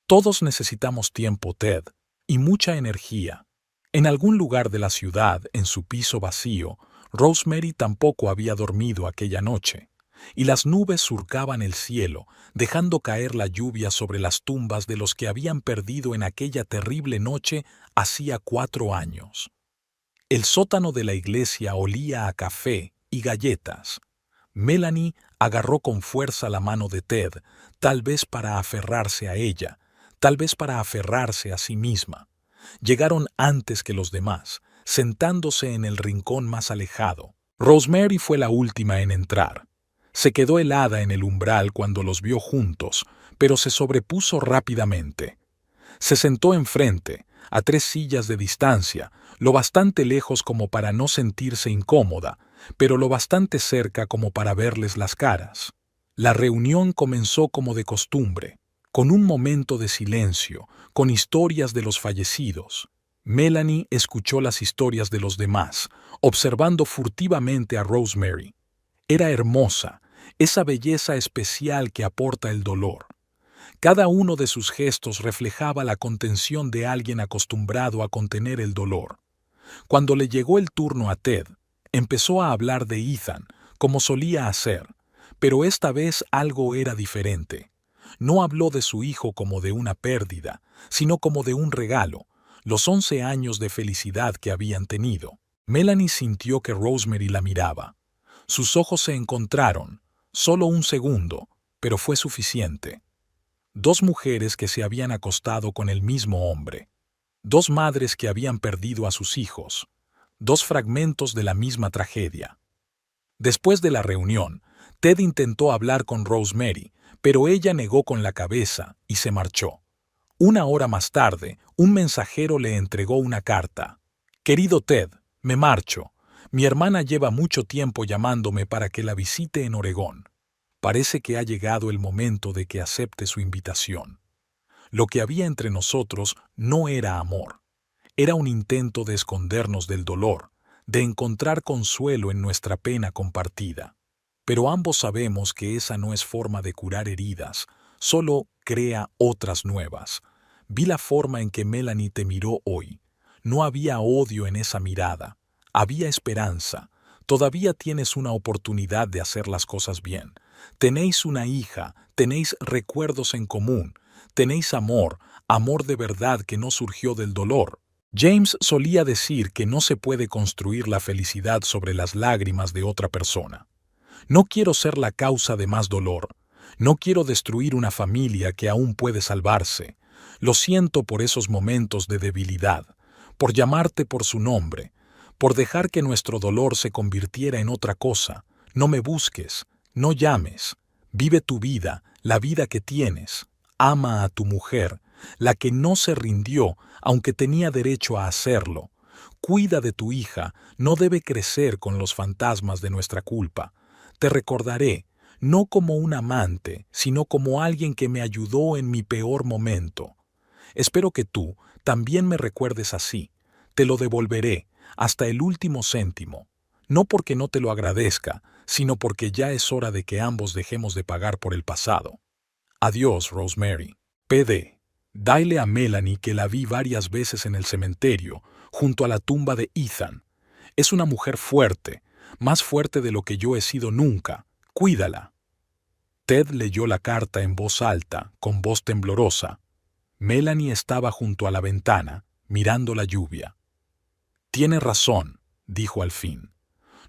Todos necesitamos tiempo, Ted, y mucha energía. En algún lugar de la ciudad, en su piso vacío, Rosemary tampoco había dormido aquella noche, y las nubes surcaban el cielo, dejando caer la lluvia sobre las tumbas de los que habían perdido en aquella terrible noche hacía 4 años. El sótano de la iglesia olía a café y galletas. Melanie agarró con fuerza la mano de Ted, tal vez para aferrarse a ella, tal vez para aferrarse a sí misma. Llegaron antes que los demás, sentándose en el rincón más alejado. Rosemary fue la última en entrar. Se quedó helada en el umbral cuando los vio juntos, pero se sobrepuso rápidamente. Se sentó enfrente, a 3 sillas de distancia, lo bastante lejos como para no sentirse incómoda, pero lo bastante cerca como para verles las caras. La reunión comenzó como de costumbre, con un momento de silencio, con historias de los fallecidos. Melanie escuchó las historias de los demás, observando furtivamente a Rosemary. Era hermosa, esa belleza especial que aporta el dolor. Cada uno de sus gestos reflejaba la contención de alguien acostumbrado a contener el dolor. Cuando le llegó el turno a Ted, empezó a hablar de Ethan, como solía hacer, pero esta vez algo era diferente. No habló de su hijo como de una pérdida, sino como de un regalo, los 11 años de felicidad que habían tenido. Melanie sintió que Rosemary la miraba. Sus ojos se encontraron, solo un segundo, pero fue suficiente. 2 mujeres que se habían acostado con el mismo hombre. 2 madres que habían perdido a sus hijos. 2 fragmentos de la misma tragedia. Después de la reunión, Ted intentó hablar con Rosemary, pero ella negó con la cabeza y se marchó. 1 hora más tarde, un mensajero le entregó una carta. Querido Ted, me marcho. Mi hermana lleva mucho tiempo llamándome para que la visite en Oregón. Parece que ha llegado el momento de que acepte su invitación. Lo que había entre nosotros no era amor. Era un intento de escondernos del dolor, de encontrar consuelo en nuestra pena compartida. Pero ambos sabemos que esa no es forma de curar heridas, solo crea otras nuevas. Vi la forma en que Melanie te miró hoy. No había odio en esa mirada. Había esperanza. Todavía tienes una oportunidad de hacer las cosas bien. Tenéis una hija, tenéis recuerdos en común, tenéis amor, amor de verdad que no surgió del dolor. James solía decir que no se puede construir la felicidad sobre las lágrimas de otra persona. No quiero ser la causa de más dolor. No quiero destruir una familia que aún puede salvarse. Lo siento por esos momentos de debilidad, por llamarte por su nombre, por dejar que nuestro dolor se convirtiera en otra cosa. No me busques, no llames. Vive tu vida, la vida que tienes. Ama a tu mujer, la que no se rindió, aunque tenía derecho a hacerlo. Cuida de tu hija, no debe crecer con los fantasmas de nuestra culpa. Te recordaré, no como un amante, sino como alguien que me ayudó en mi peor momento. Espero que tú también me recuerdes así. Te lo devolveré, hasta el último céntimo. No porque no te lo agradezca, sino porque ya es hora de que ambos dejemos de pagar por el pasado. Adiós, Rosemary. PD. Dile a Melanie que la vi varias veces en el cementerio, junto a la tumba de Ethan. Es una mujer fuerte, más fuerte de lo que yo he sido nunca. Cuídala. Ted leyó la carta en voz alta, con voz temblorosa. Melanie estaba junto a la ventana, mirando la lluvia. Tiene razón, dijo al fin.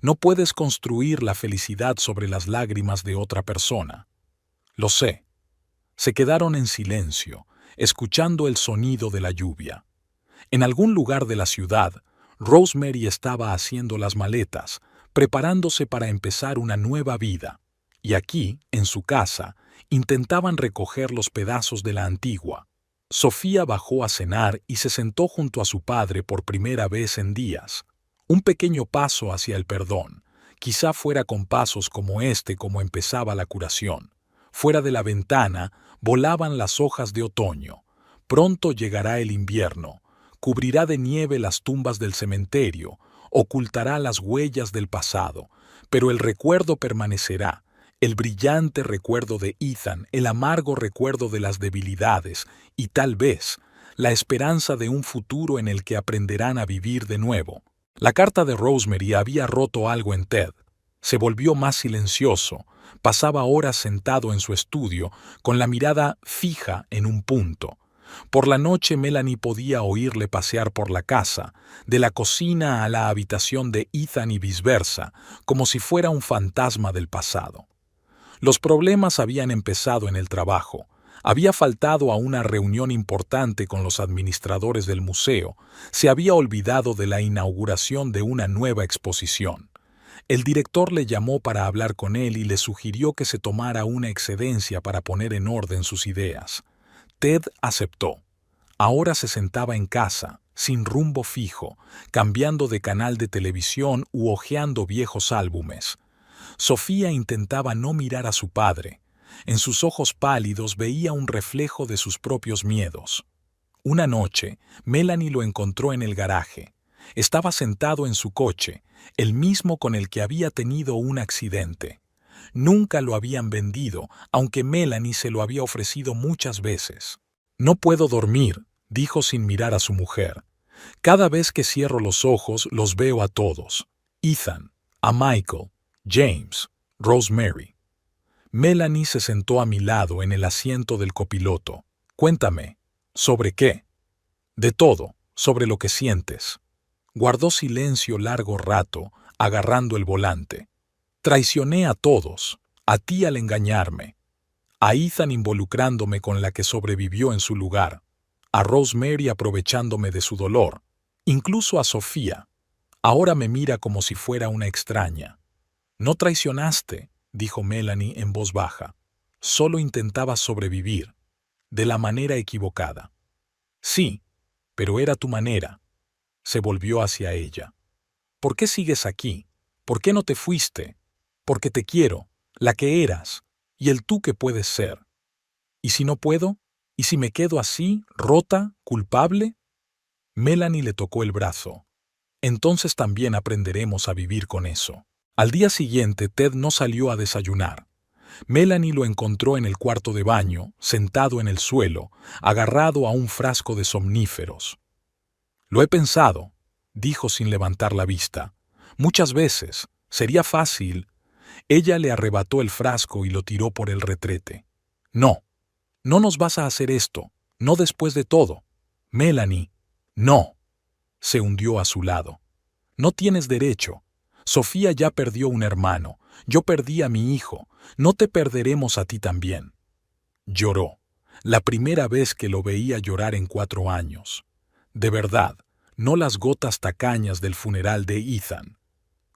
No puedes construir la felicidad sobre las lágrimas de otra persona. Lo sé. Se quedaron en silencio, escuchando el sonido de la lluvia. En algún lugar de la ciudad, Rosemary estaba haciendo las maletas, preparándose para empezar una nueva vida. Y aquí, en su casa, intentaban recoger los pedazos de la antigua. Sofía bajó a cenar y se sentó junto a su padre por primera vez en días. Un pequeño paso hacia el perdón. Quizá fuera con pasos como este como empezaba la curación. Fuera de la ventana volaban las hojas de otoño. Pronto llegará el invierno. Cubrirá de nieve las tumbas del cementerio, ocultará las huellas del pasado, pero el recuerdo permanecerá, el brillante recuerdo de Ethan, el amargo recuerdo de las debilidades y tal vez la esperanza de un futuro en el que aprenderán a vivir de nuevo. La carta de Rosemary había roto algo en Ted. Se volvió más silencioso, pasaba horas sentado en su estudio, con la mirada fija en un punto. Por la noche Melanie podía oírle pasear por la casa, de la cocina a la habitación de Ethan y viceversa, como si fuera un fantasma del pasado. Los problemas habían empezado en el trabajo. Había faltado a una reunión importante con los administradores del museo. Se había olvidado de la inauguración de una nueva exposición. El director le llamó para hablar con él y le sugirió que se tomara una excedencia para poner en orden sus ideas. Ted aceptó. Ahora se sentaba en casa, sin rumbo fijo, cambiando de canal de televisión u hojeando viejos álbumes. Sofía intentaba no mirar a su padre. En sus ojos pálidos veía un reflejo de sus propios miedos. Una noche, Melanie lo encontró en el garaje. Estaba sentado en su coche, el mismo con el que había tenido un accidente. Nunca lo habían vendido, aunque Melanie se lo había ofrecido muchas veces. «No puedo dormir», dijo sin mirar a su mujer. «Cada vez que cierro los ojos los veo a todos. Ethan, a Michael, James, Rosemary». Melanie se sentó a mi lado en el asiento del copiloto. «Cuéntame, ¿sobre qué?» «De todo, sobre lo que sientes». Guardó silencio largo rato, agarrando el volante. «Traicioné a todos, a ti al engañarme, a Ethan involucrándome con la que sobrevivió en su lugar, a Rosemary aprovechándome de su dolor, incluso a Sofía. Ahora me mira como si fuera una extraña». «No traicionaste», dijo Melanie en voz baja. «Solo intentabas sobrevivir, de la manera equivocada». «Sí, pero era tu manera». Se volvió hacia ella. «¿Por qué sigues aquí? ¿Por qué no te fuiste? Porque te quiero, la que eras, y el tú que puedes ser. ¿Y si no puedo? ¿Y si me quedo así, rota, culpable?» Melanie le tocó el brazo. «Entonces también aprenderemos a vivir con eso». Al día siguiente, Ted no salió a desayunar. Melanie lo encontró en el cuarto de baño, sentado en el suelo, agarrado a un frasco de somníferos. «Lo he pensado», dijo sin levantar la vista. «Muchas veces. Sería fácil». Ella le arrebató el frasco y lo tiró por el retrete. «No, no nos vas a hacer esto, no después de todo. Melanie, no». Se hundió a su lado. «No tienes derecho. Sofía ya perdió un hermano, yo perdí a mi hijo, no te perderemos a ti también». Lloró, la primera vez que lo veía llorar en 4 años. De verdad, no las gotas tacañas del funeral de Ethan.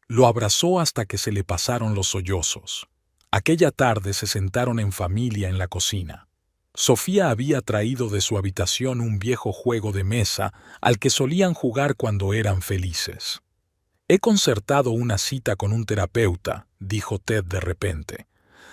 Lo abrazó hasta que se le pasaron los sollozos. Aquella tarde se sentaron en familia en la cocina. Sofía había traído de su habitación un viejo juego de mesa al que solían jugar cuando eran felices. «He concertado una cita con un terapeuta», dijo Ted de repente.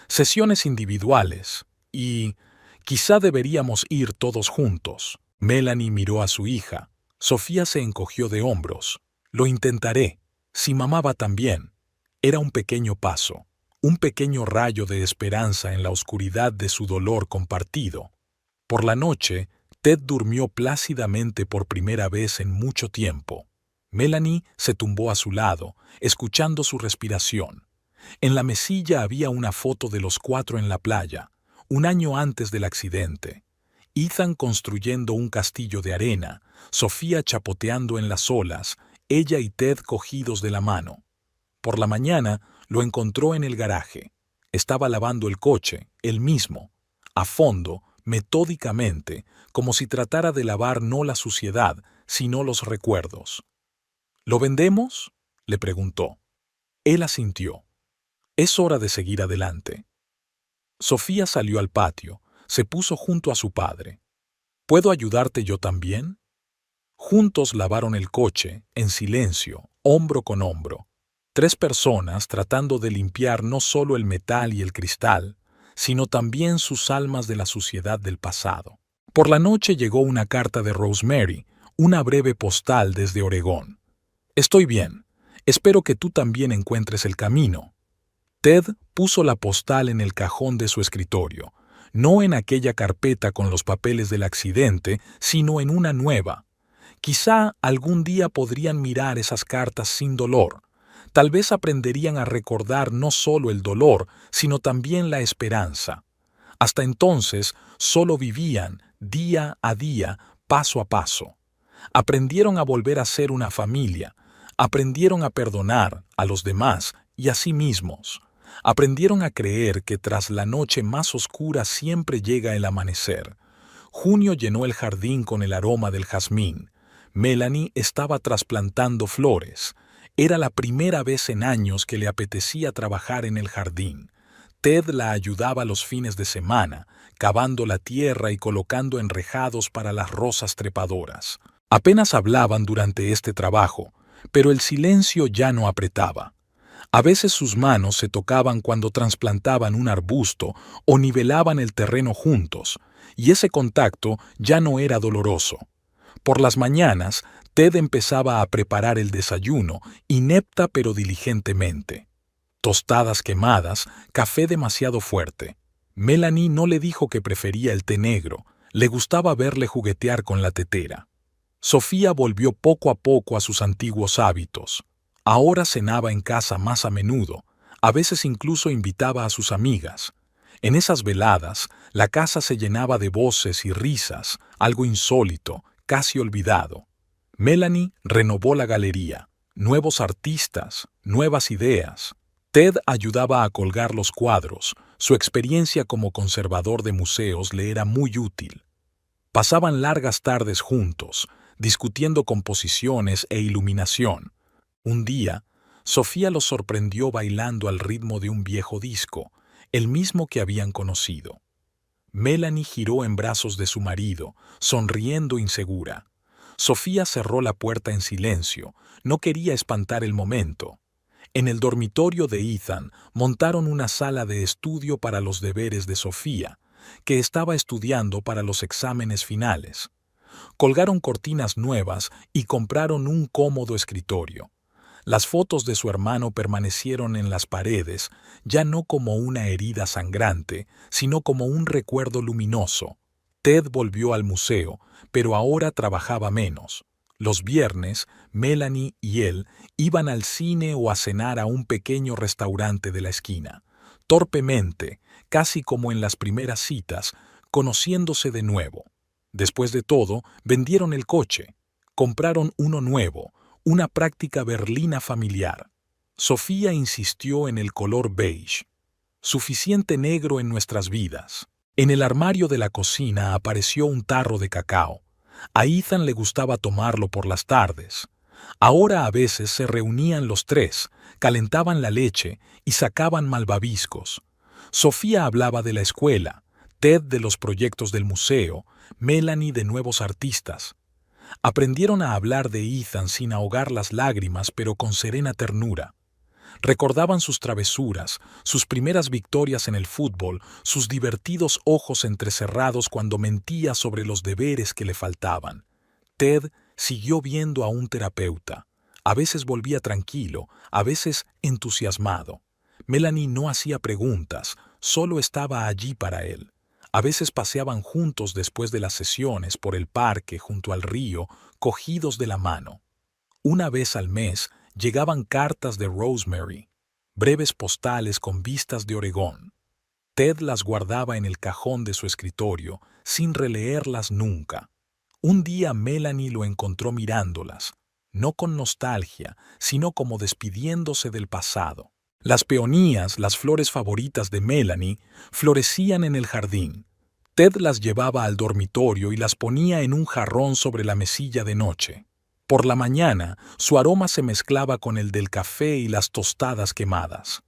«Sesiones individuales, y quizá deberíamos ir todos juntos». Melanie miró a su hija. Sofía se encogió de hombros. «Lo intentaré. Si mamá va también». Era un pequeño paso, un pequeño rayo de esperanza en la oscuridad de su dolor compartido. Por la noche, Ted durmió plácidamente por primera vez en mucho tiempo. Melanie se tumbó a su lado, escuchando su respiración. En la mesilla había una foto de los cuatro en la playa, un año antes del accidente. Ethan construyendo un castillo de arena, Sofía chapoteando en las olas, ella y Ted cogidos de la mano. Por la mañana lo encontró en el garaje. Estaba lavando el coche, él mismo, a fondo, metódicamente, como si tratara de lavar no la suciedad, sino los recuerdos. «¿Lo vendemos?», le preguntó. Él asintió. «Es hora de seguir adelante». Sofía salió al patio, se puso junto a su padre. «¿Puedo ayudarte yo también?». Juntos lavaron el coche, en silencio, hombro con hombro. 3 personas tratando de limpiar no solo el metal y el cristal, sino también sus almas de la suciedad del pasado. Por la noche llegó una carta de Rosemary, una breve postal desde Oregón. «Estoy bien. Espero que tú también encuentres el camino». Ted puso la postal en el cajón de su escritorio, no en aquella carpeta con los papeles del accidente, sino en una nueva. Quizá algún día podrían mirar esas cartas sin dolor. Tal vez aprenderían a recordar no solo el dolor, sino también la esperanza. Hasta entonces solo vivían, día a día, paso a paso. Aprendieron a volver a ser una familia. Aprendieron a perdonar a los demás y a sí mismos. Aprendieron a creer que tras la noche más oscura siempre llega el amanecer. Junio llenó el jardín con el aroma del jazmín. Melanie estaba trasplantando flores. Era la primera vez en años que le apetecía trabajar en el jardín. Ted la ayudaba los fines de semana, cavando la tierra y colocando enrejados para las rosas trepadoras. Apenas hablaban durante este trabajo, pero el silencio ya no apretaba. A veces sus manos se tocaban cuando trasplantaban un arbusto o nivelaban el terreno juntos, y ese contacto ya no era doloroso. Por las mañanas, Ted empezaba a preparar el desayuno, inepta pero diligentemente. Tostadas quemadas, café demasiado fuerte. Melanie no le dijo que prefería el té negro, le gustaba verle juguetear con la tetera. Sofía volvió poco a poco a sus antiguos hábitos. Ahora cenaba en casa más a menudo, a veces incluso invitaba a sus amigas. En esas veladas, la casa se llenaba de voces y risas, algo insólito, casi olvidado. Melanie renovó la galería, nuevos artistas, nuevas ideas. Ted ayudaba a colgar los cuadros, su experiencia como conservador de museos le era muy útil. Pasaban largas tardes juntos, discutiendo composiciones e iluminación. Un día, Sofía los sorprendió bailando al ritmo de un viejo disco, el mismo que habían conocido. Melanie giró en brazos de su marido, sonriendo insegura. Sofía cerró la puerta en silencio, no quería espantar el momento. En el dormitorio de Ethan montaron una sala de estudio para los deberes de Sofía, que estaba estudiando para los exámenes finales. Colgaron cortinas nuevas y compraron un cómodo escritorio. Las fotos de su hermano permanecieron en las paredes, ya no como una herida sangrante, sino como un recuerdo luminoso. Ted volvió al museo, pero ahora trabajaba menos. Los viernes, Melanie y él iban al cine o a cenar a un pequeño restaurante de la esquina. Torpemente, casi como en las primeras citas, conociéndose de nuevo. Después de todo, vendieron el coche. Compraron uno nuevo, una práctica berlina familiar. Sofía insistió en el color beige. Suficiente negro en nuestras vidas. En el armario de la cocina apareció un tarro de cacao. A Ethan le gustaba tomarlo por las tardes. Ahora a veces se reunían los 3, calentaban la leche y sacaban malvaviscos. Sofía hablaba de la escuela. Ted de los proyectos del museo, Melanie de nuevos artistas. Aprendieron a hablar de Ethan sin ahogar las lágrimas, pero con serena ternura. Recordaban sus travesuras, sus primeras victorias en el fútbol, sus divertidos ojos entrecerrados cuando mentía sobre los deberes que le faltaban. Ted siguió viendo a un terapeuta. A veces volvía tranquilo, a veces entusiasmado. Melanie no hacía preguntas, solo estaba allí para él. A veces paseaban juntos después de las sesiones por el parque junto al río, cogidos de la mano. Una vez al mes llegaban cartas de Rosemary, breves postales con vistas de Oregón. Ted las guardaba en el cajón de su escritorio, sin releerlas nunca. Un día Melanie lo encontró mirándolas, no con nostalgia, sino como despidiéndose del pasado. Las peonías, las flores favoritas de Melanie, florecían en el jardín. Ted las llevaba al dormitorio y las ponía en un jarrón sobre la mesilla de noche. Por la mañana, su aroma se mezclaba con el del café y las tostadas quemadas.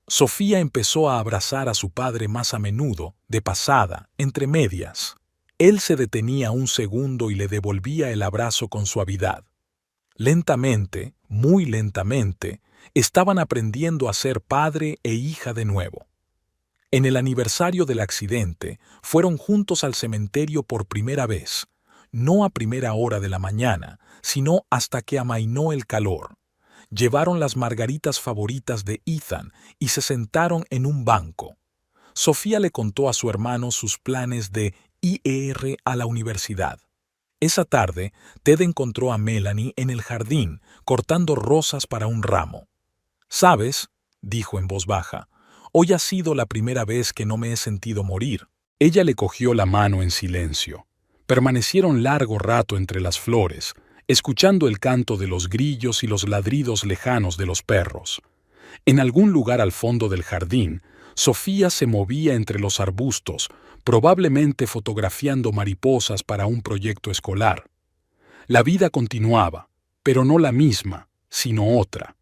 Sofía empezó a abrazar a su padre más a menudo, de pasada, entre medias. Él se detenía un segundo y le devolvía el abrazo con suavidad. Lentamente, muy lentamente, estaban aprendiendo a ser padre e hija de nuevo. En el aniversario del accidente, fueron juntos al cementerio por primera vez, no a primera hora de la mañana, sino hasta que amainó el calor. Llevaron las margaritas favoritas de Ethan y se sentaron en un banco. Sofía le contó a su hermano sus planes de IR a la universidad. Esa tarde, Ted encontró a Melanie en el jardín, cortando rosas para un ramo. «¿Sabes?», dijo en voz baja, «hoy ha sido la primera vez que no me he sentido morir». Ella le cogió la mano en silencio. Permanecieron largo rato entre las flores, escuchando el canto de los grillos y los ladridos lejanos de los perros. En algún lugar al fondo del jardín, Sofía se movía entre los arbustos, probablemente fotografiando mariposas para un proyecto escolar. La vida continuaba, pero no la misma, sino otra.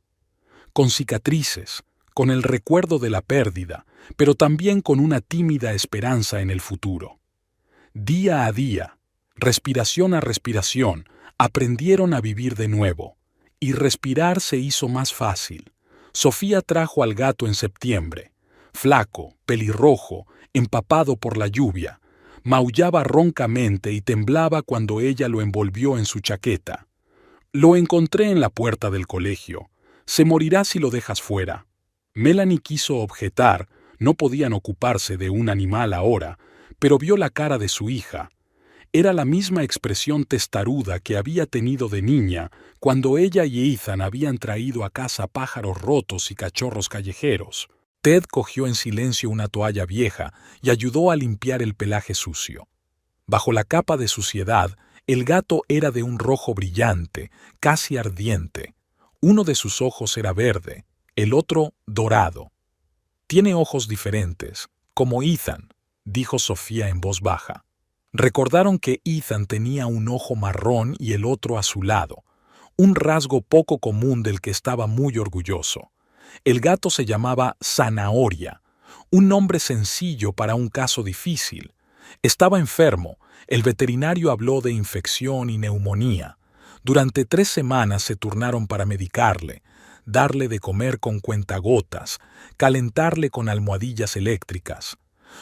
Con cicatrices, con el recuerdo de la pérdida, pero también con una tímida esperanza en el futuro. Día a día, respiración a respiración, aprendieron a vivir de nuevo, y respirar se hizo más fácil. Sofía trajo al gato en septiembre, flaco, pelirrojo, empapado por la lluvia, maullaba roncamente y temblaba cuando ella lo envolvió en su chaqueta. «Lo encontré en la puerta del colegio. Se morirá si lo dejas fuera». Melanie quiso objetar, no podían ocuparse de un animal ahora, pero vio la cara de su hija. Era la misma expresión testaruda que había tenido de niña cuando ella y Ethan habían traído a casa pájaros rotos y cachorros callejeros. Ted cogió en silencio una toalla vieja y ayudó a limpiar el pelaje sucio. Bajo la capa de suciedad, el gato era de un rojo brillante, casi ardiente. Uno de sus ojos era verde, el otro dorado. «Tiene ojos diferentes, como Ethan», dijo Sofía en voz baja. Recordaron que Ethan tenía un ojo marrón y el otro azulado, un rasgo poco común del que estaba muy orgulloso. El gato se llamaba Zanahoria, un nombre sencillo para un caso difícil. Estaba enfermo, el veterinario habló de infección y neumonía. Durante 3 semanas se turnaron para medicarle, darle de comer con cuentagotas, calentarle con almohadillas eléctricas.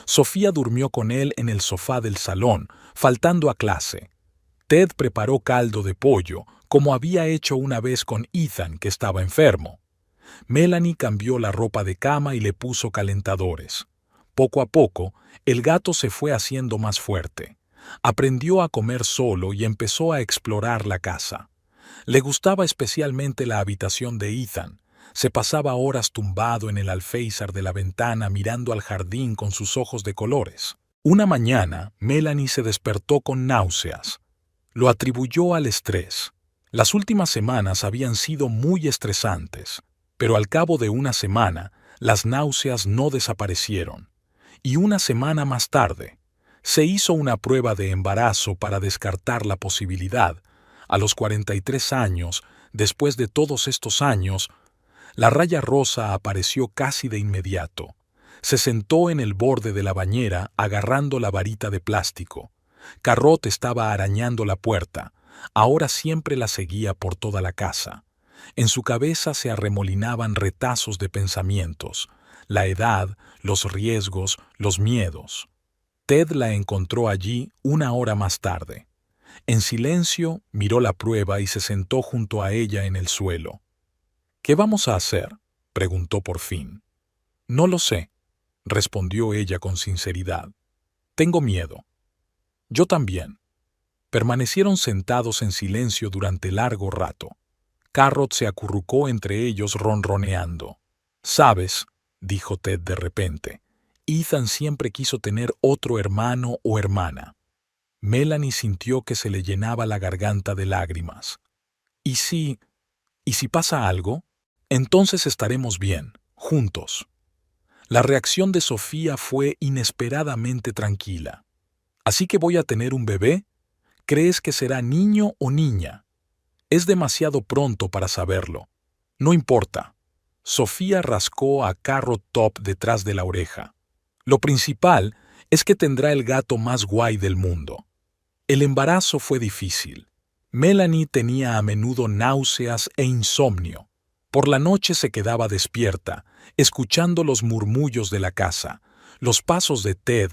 Sofía durmió con él en el sofá del salón, faltando a clase. Ted preparó caldo de pollo, como había hecho una vez con Ethan, que estaba enfermo. Melanie cambió la ropa de cama y le puso calentadores. Poco a poco, el gato se fue haciendo más fuerte. Aprendió a comer solo y empezó a explorar la casa. Le gustaba especialmente la habitación de Ethan. Se pasaba horas tumbado en el alféizar de la ventana mirando al jardín con sus ojos de colores. Una mañana, Melanie se despertó con náuseas. Lo atribuyó al estrés. Las últimas semanas habían sido muy estresantes, pero al cabo de una semana, las náuseas no desaparecieron. Y una semana más tarde, se hizo una prueba de embarazo para descartar la posibilidad. A los 43 años, después de todos estos años, la raya rosa apareció casi de inmediato. Se sentó en el borde de la bañera agarrando la varita de plástico. Carrot estaba arañando la puerta. Ahora siempre la seguía por toda la casa. En su cabeza se arremolinaban retazos de pensamientos, la edad, los riesgos, los miedos. Ted la encontró allí 1 hora más tarde. En silencio miró la prueba y se sentó junto a ella en el suelo. «¿Qué vamos a hacer?», preguntó por fin. «No lo sé», respondió ella con sinceridad. «Tengo miedo». «Yo también». Permanecieron sentados en silencio durante largo rato. Carrot se acurrucó entre ellos ronroneando. «¿Sabes?», dijo Ted de repente, «Ethan siempre quiso tener otro hermano o hermana». Melanie sintió que se le llenaba la garganta de lágrimas. ¿Y si pasa algo? Entonces estaremos bien, juntos». La reacción de Sofía fue inesperadamente tranquila. «¿Así que voy a tener un bebé? ¿Crees que será niño o niña?» «Es demasiado pronto para saberlo». «No importa». Sofía rascó a Carrot Top detrás de la oreja. «Lo principal es que tendrá el gato más guay del mundo». El embarazo fue difícil. Melanie tenía a menudo náuseas e insomnio. Por la noche se quedaba despierta, escuchando los murmullos de la casa, los pasos de Ted,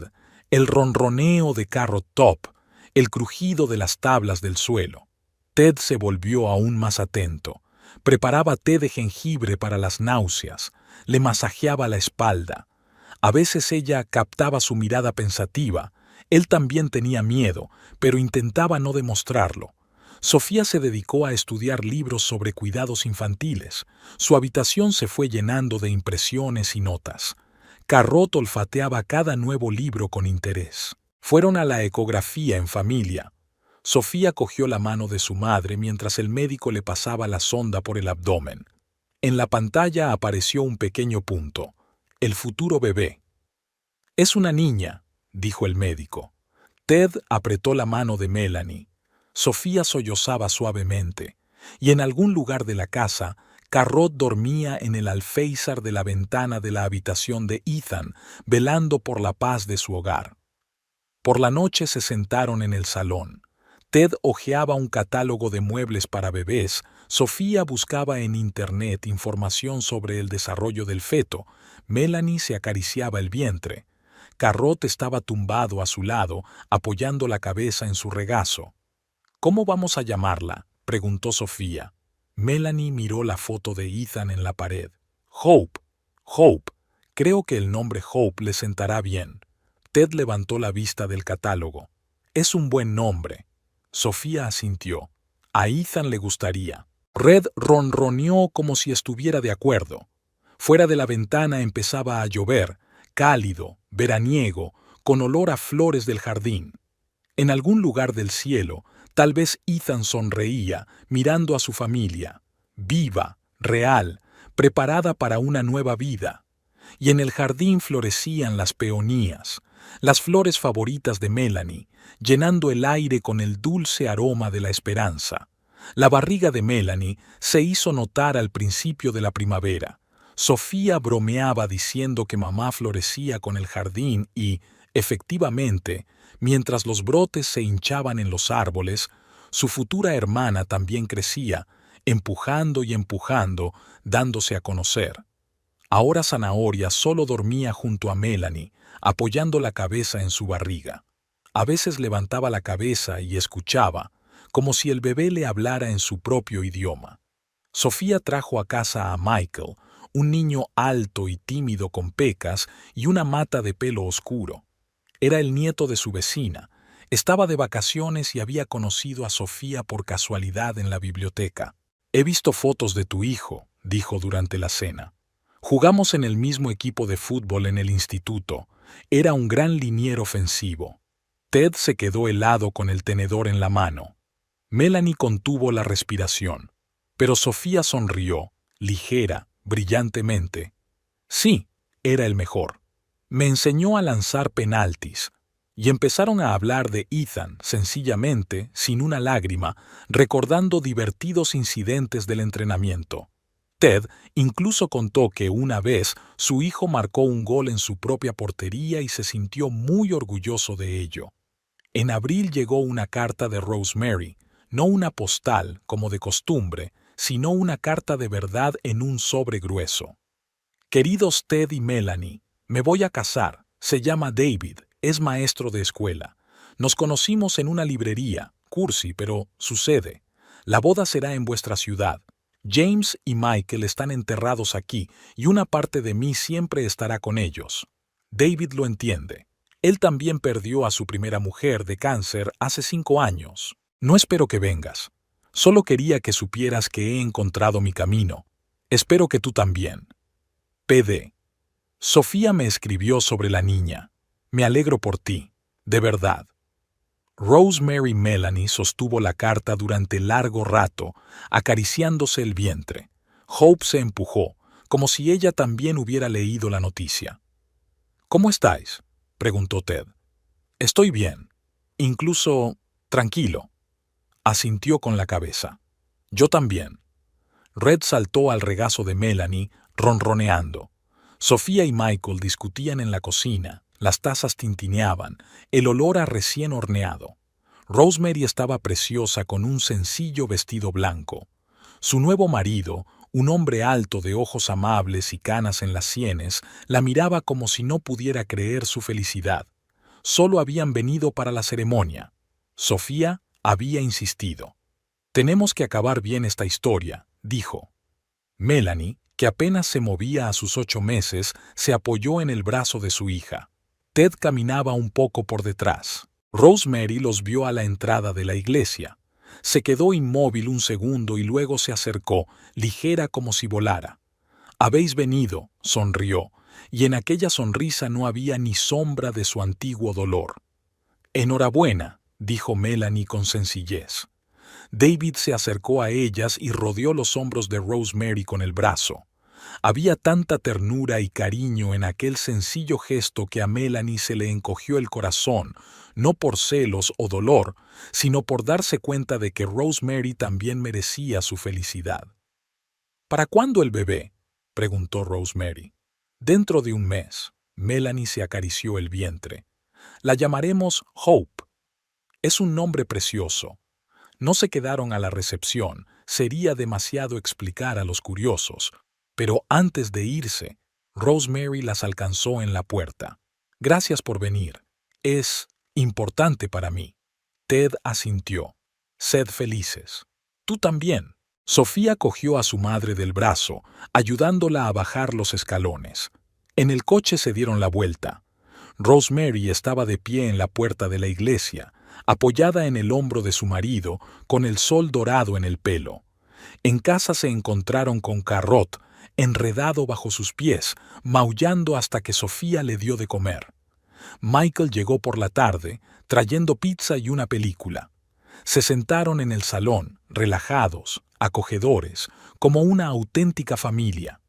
el ronroneo de Carrot Top, el crujido de las tablas del suelo. Ted se volvió aún más atento. Preparaba té de jengibre para las náuseas, le masajeaba la espalda. A veces ella captaba su mirada pensativa. Él también tenía miedo, pero intentaba no demostrarlo. Sofía se dedicó a estudiar libros sobre cuidados infantiles. Su habitación se fue llenando de impresiones y notas. Carrot olfateaba cada nuevo libro con interés. Fueron a la ecografía en familia. Sofía cogió la mano de su madre mientras el médico le pasaba la sonda por el abdomen. En la pantalla apareció un pequeño punto: el futuro bebé. «Es una niña», dijo el médico. Ted apretó la mano de Melanie. Sofía sollozaba suavemente, y en algún lugar de la casa, Carrot dormía en el alféizar de la ventana de la habitación de Ethan, velando por la paz de su hogar. Por la noche se sentaron en el salón. Ted hojeaba un catálogo de muebles para bebés. Sofía buscaba en Internet información sobre el desarrollo del feto. Melanie se acariciaba el vientre. Carrot estaba tumbado a su lado, apoyando la cabeza en su regazo. «¿Cómo vamos a llamarla?», preguntó Sofía. Melanie miró la foto de Ethan en la pared. «Hope. Hope. Creo que el nombre Hope le sentará bien». Ted levantó la vista del catálogo. «Es un buen nombre». Sofía asintió. A Ethan le gustaría. Red ronroneó como si estuviera de acuerdo. Fuera de la ventana empezaba a llover, cálido, veraniego, con olor a flores del jardín. En algún lugar del cielo, tal vez Ethan sonreía, mirando a su familia, viva, real, preparada para una nueva vida. Y en el jardín florecían las peonías, las flores favoritas de Melanie, llenando el aire con el dulce aroma de la esperanza. La barriga de Melanie se hizo notar al principio de la primavera. Sofía bromeaba diciendo que mamá florecía con el jardín y, efectivamente, mientras los brotes se hinchaban en los árboles, su futura hermana también crecía, empujando y empujando, dándose a conocer. Ahora Zanahoria solo dormía junto a Melanie, apoyando la cabeza en su barriga. A veces levantaba la cabeza y escuchaba, como si el bebé le hablara en su propio idioma. Sofía trajo a casa a Michael, un niño alto y tímido con pecas y una mata de pelo oscuro. Era el nieto de su vecina. Estaba de vacaciones y había conocido a Sofía por casualidad en la biblioteca. «He visto fotos de tu hijo», dijo durante la cena. «Jugamos en el mismo equipo de fútbol en el instituto. Era un gran liniero ofensivo». Ted se quedó helado con el tenedor en la mano. Melanie contuvo la respiración, pero Sofía sonrió, ligera, brillantemente. «Sí, era el mejor. Me enseñó a lanzar penaltis». Y empezaron a hablar de Ethan, sencillamente, sin una lágrima, recordando divertidos incidentes del entrenamiento. Ted incluso contó que una vez su hijo marcó un gol en su propia portería y se sintió muy orgulloso de ello. En abril llegó una carta de Rosemary, no una postal, como de costumbre, sino una carta de verdad en un sobre grueso. Queridos Ted y Melanie, me voy a casar. Se llama David, es maestro de escuela. Nos conocimos en una librería, cursi, pero sucede. La boda será en vuestra ciudad. James y Michael están enterrados aquí y una parte de mí siempre estará con ellos. David lo entiende. Él también perdió a su primera mujer de cáncer hace 5 años. No espero que vengas. Solo quería que supieras que he encontrado mi camino. Espero que tú también. PD. Sofía me escribió sobre la niña. Me alegro por ti. De verdad. Rosemary Melanie sostuvo la carta durante largo rato, acariciándose el vientre. Hope se empujó, como si ella también hubiera leído la noticia. ¿Cómo estáis?, preguntó Ted. Estoy bien. Incluso tranquilo. Asintió con la cabeza. Yo también. Red saltó al regazo de Melanie, ronroneando. Sofía y Michael discutían en la cocina, las tazas tintineaban, el olor a recién horneado. Rosemary estaba preciosa con un sencillo vestido blanco. Su nuevo marido, un hombre alto de ojos amables y canas en las sienes, la miraba como si no pudiera creer su felicidad. Solo habían venido para la ceremonia. Sofía había insistido. «Tenemos que acabar bien esta historia», dijo. Melanie, que apenas se movía a sus 8 meses, se apoyó en el brazo de su hija. Ted caminaba un poco por detrás. Rosemary los vio a la entrada de la iglesia. Se quedó inmóvil un segundo y luego se acercó, ligera como si volara. «Habéis venido», sonrió, y en aquella sonrisa no había ni sombra de su antiguo dolor. «Enhorabuena», dijo Melanie con sencillez. David se acercó a ellas y rodeó los hombros de Rosemary con el brazo. Había tanta ternura y cariño en aquel sencillo gesto que a Melanie se le encogió el corazón, no por celos o dolor, sino por darse cuenta de que Rosemary también merecía su felicidad. «¿Para cuándo el bebé?», preguntó Rosemary. «Dentro de un mes». Melanie se acarició el vientre. «La llamaremos Hope. Es un nombre precioso». No se quedaron a la recepción, sería demasiado explicar a los curiosos, pero antes de irse, Rosemary las alcanzó en la puerta. «Gracias por venir. Es importante para mí». Ted asintió. «Sed felices». «Tú también». Sofía cogió a su madre del brazo, ayudándola a bajar los escalones. En el coche se dieron la vuelta. Rosemary estaba de pie en la puerta de la iglesia, apoyada en el hombro de su marido, con el sol dorado en el pelo. En casa se encontraron con Carrot, enredado bajo sus pies, maullando hasta que Sofía le dio de comer. Michael llegó por la tarde, trayendo pizza y una película. Se sentaron en el salón, relajados, acogedores, como una auténtica familia.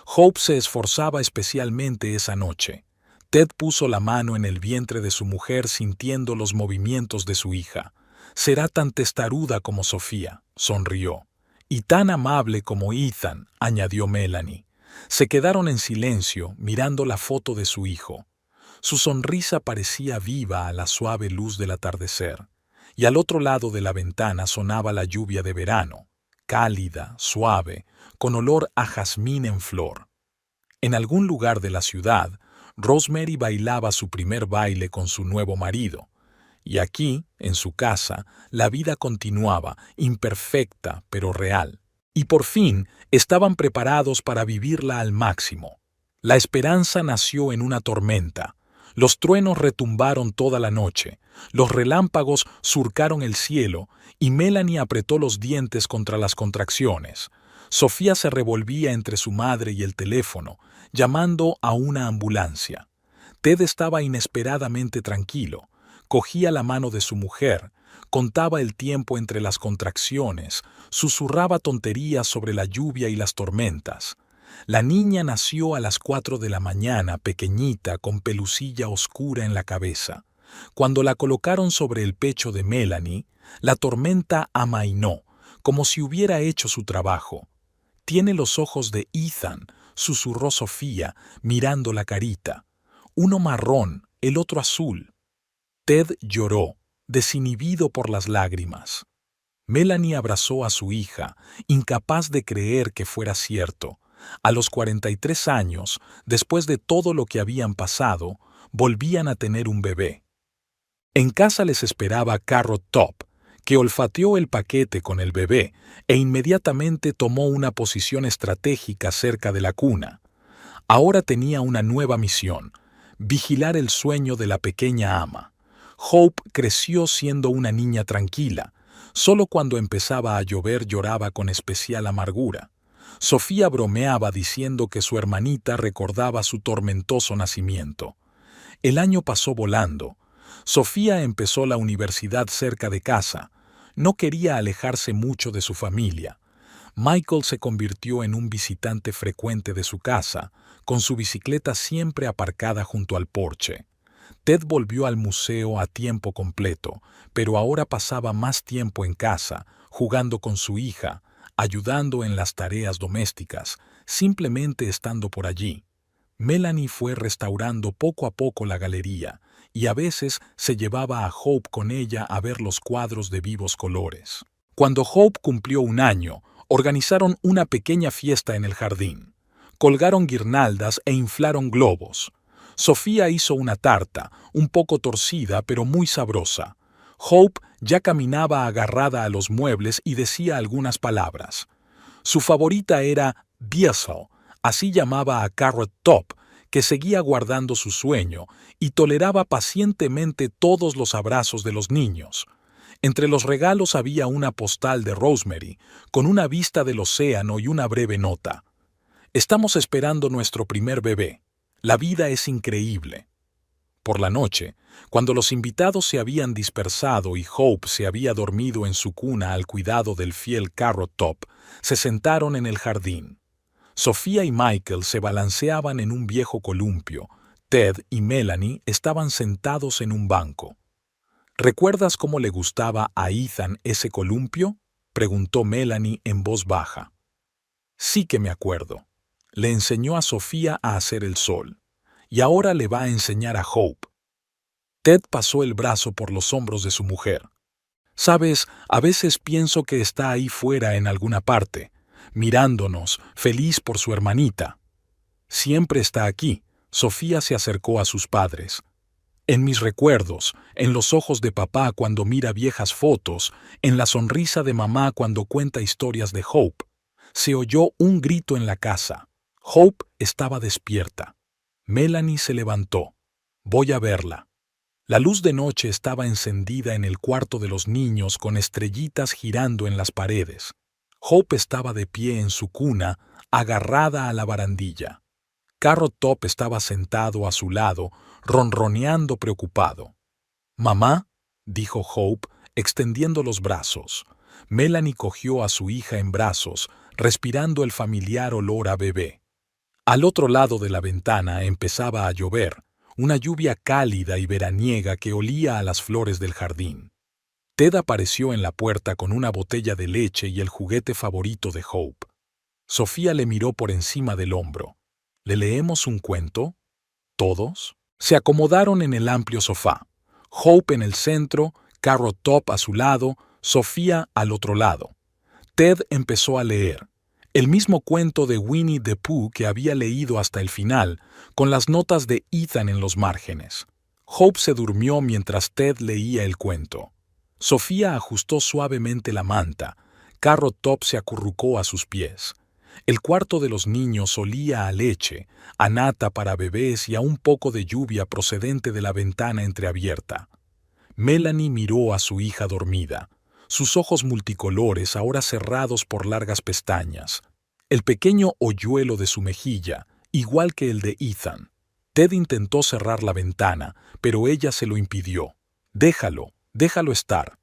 Hope se esforzaba especialmente esa noche. Ted puso la mano en el vientre de su mujer sintiendo los movimientos de su hija. «Será tan testaruda como Sofía», sonrió. «Y tan amable como Ethan», añadió Melanie. Se quedaron en silencio, mirando la foto de su hijo. Su sonrisa parecía viva a la suave luz del atardecer, y al otro lado de la ventana sonaba la lluvia de verano, cálida, suave, con olor a jazmín en flor. En algún lugar de la ciudad, Rosemary bailaba su primer baile con su nuevo marido. Y aquí, en su casa, la vida continuaba, imperfecta pero real. Y por fin estaban preparados para vivirla al máximo. La esperanza nació en una tormenta. Los truenos retumbaron toda la noche, los relámpagos surcaron el cielo y Melanie apretó los dientes contra las contracciones. Sofía se revolvía entre su madre y el teléfono, llamando a una ambulancia. Ted estaba inesperadamente tranquilo. Cogía la mano de su mujer, contaba el tiempo entre las contracciones, susurraba tonterías sobre la lluvia y las tormentas. La niña nació a las 4 de la mañana, pequeñita, con pelusilla oscura en la cabeza. Cuando la colocaron sobre el pecho de Melanie, la tormenta amainó, como si hubiera hecho su trabajo. Tiene los ojos de Ethan, susurró Sofía, mirando la carita. Uno marrón, el otro azul. Ted lloró, desinhibido por las lágrimas. Melanie abrazó a su hija, incapaz de creer que fuera cierto. A los 43 años, después de todo lo que habían pasado, volvían a tener un bebé. En casa les esperaba Carrot Top, que olfateó el paquete con el bebé e inmediatamente tomó una posición estratégica cerca de la cuna. Ahora tenía una nueva misión: vigilar el sueño de la pequeña ama. Hope creció siendo una niña tranquila. Solo cuando empezaba a llover lloraba con especial amargura. Sofía bromeaba diciendo que su hermanita recordaba su tormentoso nacimiento. El año pasó volando. Sofía empezó la universidad cerca de casa. No quería alejarse mucho de su familia. Michael se convirtió en un visitante frecuente de su casa, con su bicicleta siempre aparcada junto al porche. Ted volvió al museo a tiempo completo, pero ahora pasaba más tiempo en casa, jugando con su hija, ayudando en las tareas domésticas, simplemente estando por allí. Melanie fue restaurando poco a poco la galería, y a veces se llevaba a Hope con ella a ver los cuadros de vivos colores. Cuando Hope cumplió 1 año, organizaron una pequeña fiesta en el jardín. Colgaron guirnaldas e inflaron globos. Sofía hizo una tarta, un poco torcida pero muy sabrosa. Hope ya caminaba agarrada a los muebles y decía algunas palabras. Su favorita era Diesel, así llamaba a Carrot Top, que seguía guardando su sueño y toleraba pacientemente todos los abrazos de los niños. Entre los regalos había una postal de Rosemary, con una vista del océano y una breve nota. Estamos esperando nuestro primer bebé. La vida es increíble. Por la noche, cuando los invitados se habían dispersado y Hope se había dormido en su cuna al cuidado del fiel Carrot Top, se sentaron en el jardín. Sofía y Michael se balanceaban en un viejo columpio. Ted y Melanie estaban sentados en un banco. ¿Recuerdas cómo le gustaba a Ethan ese columpio?, preguntó Melanie en voz baja. Sí que me acuerdo. Le enseñó a Sofía a hacer el sol. Y ahora le va a enseñar a Hope. Ted pasó el brazo por los hombros de su mujer. Sabes, a veces pienso que está ahí fuera en alguna parte, mirándonos, feliz por su hermanita. Siempre está aquí. Sofía se acercó a sus padres. En mis recuerdos, en los ojos de papá cuando mira viejas fotos, en la sonrisa de mamá cuando cuenta historias de Hope. Se oyó un grito en la casa. Hope estaba despierta. Melanie se levantó. Voy a verla. La luz de noche estaba encendida en el cuarto de los niños con estrellitas girando en las paredes. Hope estaba de pie en su cuna, agarrada a la barandilla. Carrot Top estaba sentado a su lado, ronroneando preocupado. «Mamá», dijo Hope, extendiendo los brazos. Melanie cogió a su hija en brazos, respirando el familiar olor a bebé. Al otro lado de la ventana empezaba a llover, una lluvia cálida y veraniega que olía a las flores del jardín. Ted apareció en la puerta con una botella de leche y el juguete favorito de Hope. Sofía le miró por encima del hombro. ¿Le leemos un cuento? ¿Todos? Se acomodaron en el amplio sofá. Hope en el centro, Carrot Top a su lado, Sofía al otro lado. Ted empezó a leer. El mismo cuento de Winnie the Pooh que había leído hasta el final, con las notas de Ethan en los márgenes. Hope se durmió mientras Ted leía el cuento. Sofía ajustó suavemente la manta. Carrot Top se acurrucó a sus pies. El cuarto de los niños olía a leche, a nata para bebés y a un poco de lluvia procedente de la ventana entreabierta. Melanie miró a su hija dormida, sus ojos multicolores ahora cerrados por largas pestañas. El pequeño hoyuelo de su mejilla, igual que el de Ethan. Ted intentó cerrar la ventana, pero ella se lo impidió. Déjalo estar.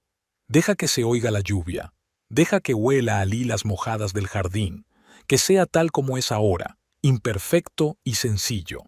Deja que se oiga la lluvia. Deja que huela a lilas mojadas del jardín. Que sea tal como es ahora, imperfecto y sencillo.